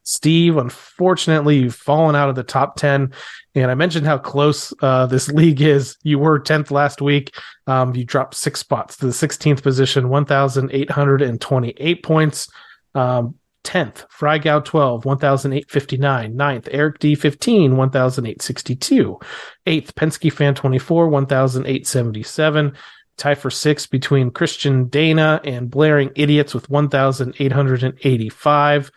Steve, unfortunately, you've fallen out of the top 10. And I mentioned how close this league is. You were 10th last week. You dropped 6 spots to the 16th position, 1,828 points. 10th, Frygao 12, 1,859. 9th, Eric D 15, 1,862. 8th, Penske Fan 24, 1,877. Tie for 6th between Christian Dana and Blaring Idiots with 1,885.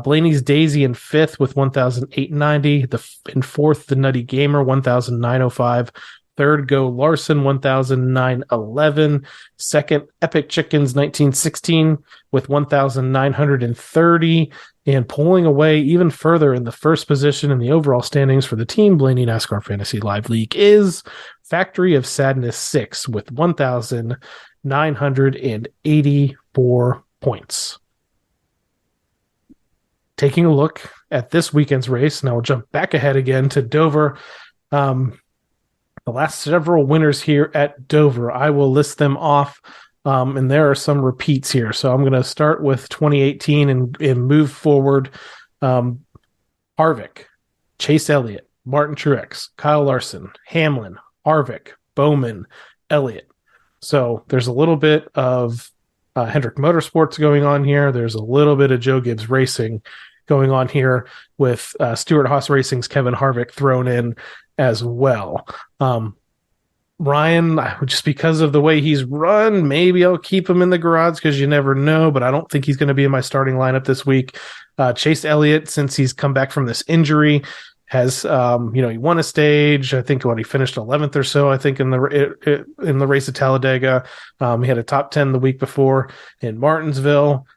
Blaney's Daisy in 5th with 1,890. In 4th, the Nutty Gamer, 1,905. 3rd, Go Larson, 1,911. 2nd, Epic Chickens, 1916 with 1,930. And pulling away even further in the 1st position in the overall standings for the Team Blaney NASCAR Fantasy Live League is Factory of Sadness 6 with 1,984 points. Taking a look at this weekend's race, now we'll jump back ahead again to Dover. The last several winners here at Dover, I will list them off, and there are some repeats here. So I'm going to start with 2018 and move forward. Harvick, Chase Elliott, Martin Truex, Kyle Larson, Hamlin, Harvick, Bowman, Elliott. So there's a little bit of Hendrick Motorsports going on here. There's a little bit of Joe Gibbs Racing going on here with Stewart Haas Racing's Kevin Harvick thrown in as well. Ryan, just because of the way he's run, maybe I'll keep him in the garage because you never know, but I don't think he's going to be in my starting lineup this week. Chase Elliott, since he's come back from this injury, has he won a stage. I think he finished 11th or so. I think in the race at Talladega, he had a top 10 the week before in Martinsville.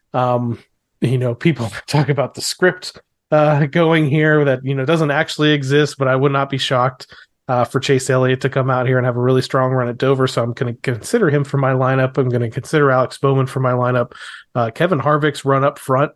People talk about the script going here that doesn't actually exist, but I would not be shocked for Chase Elliott to come out here and have a really strong run at Dover. So I'm going to consider him for my lineup. I'm going to consider Alex Bowman for my lineup. Kevin Harvick's run up front.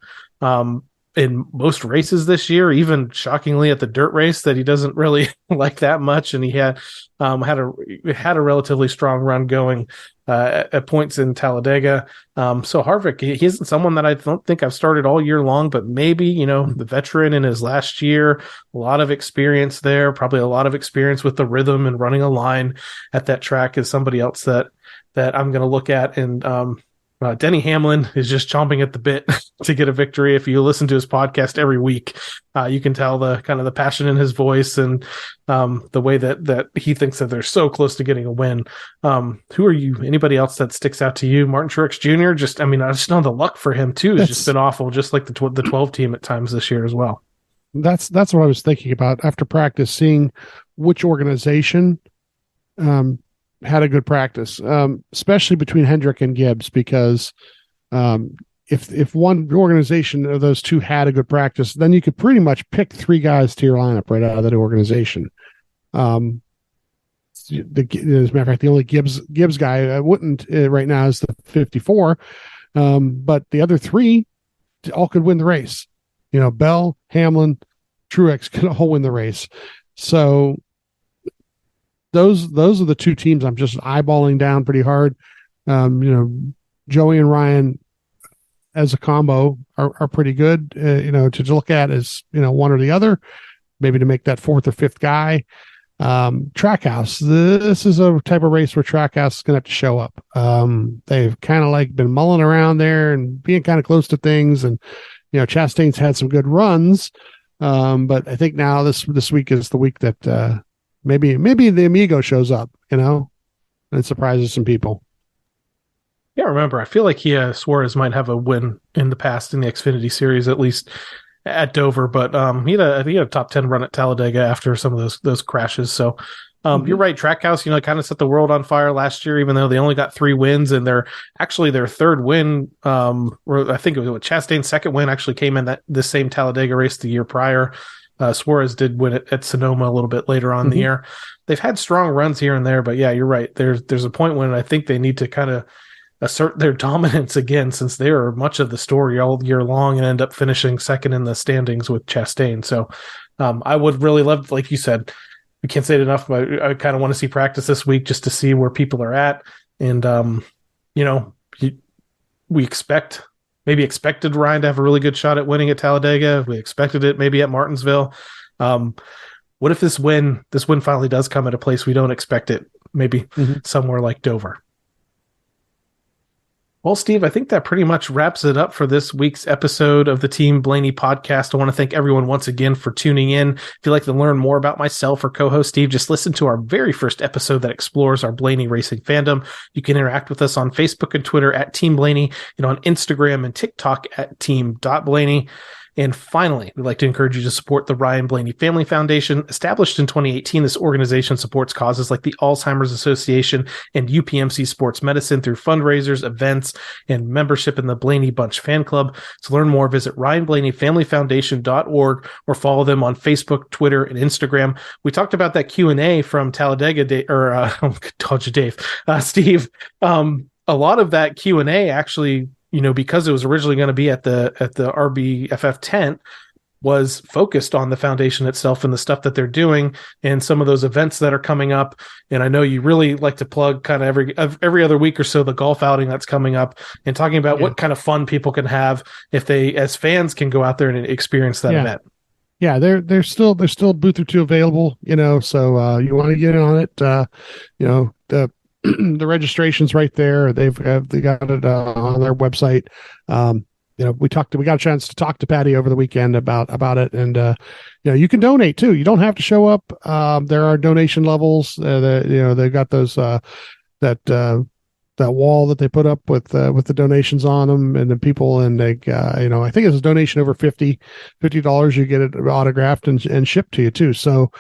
In most races this year, even shockingly at the dirt race that he doesn't really like that much. And he had a relatively strong run going at points in Talladega. So Harvick, he isn't someone that I don't think I've started all year long, but maybe, the veteran in his last year, a lot of experience there, probably a lot of experience with the rhythm and running a line at that track is somebody else that I'm going to look at and Denny Hamlin is just chomping at the bit to get a victory. If you listen to his podcast every week, you can tell the kind of the passion in his voice and the way that he thinks that they're so close to getting a win. Who are you? Anybody else that sticks out to you? Martin Truex Jr. I just know the luck for him too has just been awful, just like the 12 team at times this year as well. That's what I was thinking about after practice, seeing which organization had a good practice, especially between Hendrick and Gibbs, because if one organization of those two had a good practice, then you could pretty much pick three guys to your lineup right out of that organization. As a matter of fact, the only Gibbs guy I wouldn't right now is the 54, but the other three all could win the race. Bell, Hamlin, Truex could all win the race. So those are the two teams I'm just eyeballing down pretty hard. Joey and Ryan as a combo are pretty good, to look at as, one or the other, maybe to make that fourth or fifth guy. Trackhouse, this is a type of race where Trackhouse is going to have to show up. They've kind of been mulling around there and being kind of close to things. And, Chastain's had some good runs. But I think now this week is the week that, maybe the Amigo shows up, and surprises some people. Yeah, remember, I feel like Suarez might have a win in the past in the Xfinity Series, at least at Dover. But he had a top 10 run at Talladega after some of those crashes. So you're right, Trackhouse, kind of set the world on fire last year, even though they only got 3 wins, and their third win, or I think it was Chastain's second win, actually came in the same Talladega race the year prior. Suarez did win it at Sonoma a little bit later on in the year. They've had strong runs here and there, but yeah, you're right. There's a point when I think they need to kind of assert their dominance again, since they are much of the story all year long and end up finishing second in the standings with Chastain. So I would really love, like you said, we can't say it enough, but I kind of want to see practice this week just to see where people are at. And, we expected Ryan to have a really good shot at winning at Talladega. We expected it maybe at Martinsville. What if this win finally does come at a place we don't expect it? Maybe somewhere like Dover. Well, Steve, I think that pretty much wraps it up for this week's episode of the Team Blaney podcast. I want to thank everyone once again for tuning in. If you'd like to learn more about myself or co-host Steve, just listen to our very first episode that explores our Blaney racing fandom. You can interact with us on Facebook and Twitter at Team Blaney, and on Instagram and TikTok at team.blaney. And finally, we'd like to encourage you to support the Ryan Blaney Family Foundation. Established in 2018, this organization supports causes like the Alzheimer's Association and UPMC Sports Medicine through fundraisers, events, and membership in the Blaney Bunch fan club. To learn more, visit ryanblaneyfamilyfoundation.org or follow them on Facebook, Twitter, and Instagram. We talked about that Q&A from Talladega, Steve. A lot of that Q&A actually, because it was originally going to be at the RBFF tent, was focused on the foundation itself and the stuff that they're doing and some of those events that are coming up. And I know you really like to plug kind of every other week or so the golf outing that's coming up, and talking about what kind of fun people can have if they, as fans, can go out there and experience that event. Yeah, there's still a booth or two available, so you want to get in on it. The registration's right there. They got it on their website. We got a chance to talk to Patty over the weekend about it, and you can donate too. You don't have to show up. There are donation levels. They've got those that wall that they put up with the donations on them, and the people, and I think it's a donation over $50, you get it autographed and shipped to you too. So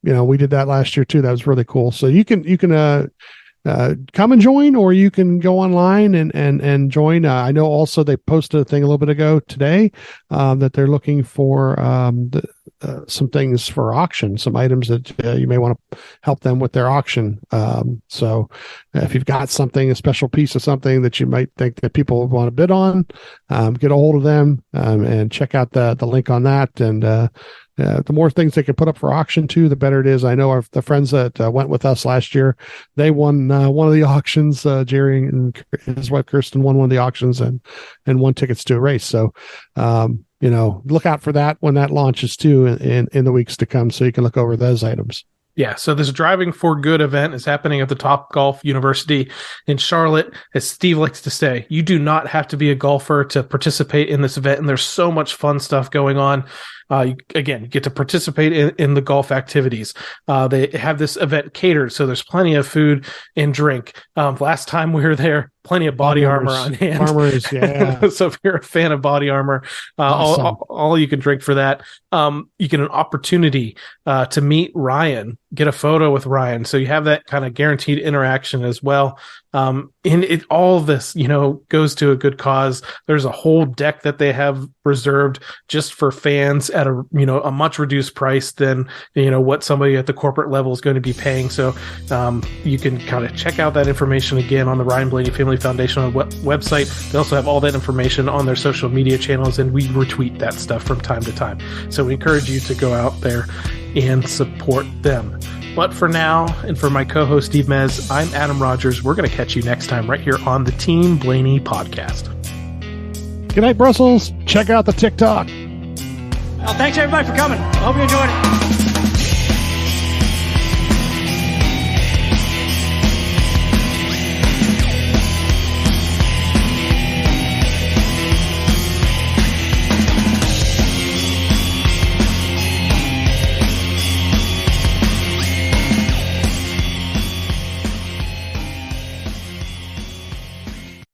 we did that last year too. That was really cool. So you can come and join, or you can go online and join. I know also they posted a thing a little bit ago today that they're looking for some things for auction, some items that you may want to help them with their auction. So if you've got something, a special piece of something that you might think that people want to bid on, get a hold of them and check out the link on that. And the more things they can put up for auction too, the better it is. I know the friends that went with us last year, they won one of the auctions. Jerry and his wife Kirsten won one of the auctions and won tickets to a race. So look out for that when that launches too in the weeks to come, so you can look over those items. Yeah, so this Driving for Good event is happening at the Top Golf University in Charlotte. As Steve likes to say, you do not have to be a golfer to participate in this event, and there's so much fun stuff going on. You get to participate in the golf activities. They have this event catered, so there's plenty of food and drink. Last time we were there, plenty of body armor on hand. Armors, yeah. So if you're a fan of body armor, Awesome. all you can drink for that. You get an opportunity to meet Ryan, get a photo with Ryan. So you have that kind of guaranteed interaction as well. And all of this, goes to a good cause. There's a whole deck that they have reserved just for fans at a much reduced price than, what somebody at the corporate level is going to be paying. So, you can kind of check out that information again on the Ryan Blaney Family Foundation website. They also have all that information on their social media channels, and we retweet that stuff from time to time. So we encourage you to go out there and support them. But for now, and for my co-host Steve Mez, I'm Adam Rogers. We're going to catch you next time right here on the Team Blaney podcast. Good night, Brussels. Check out the TikTok. Well, thanks everybody for coming. I hope you enjoyed it.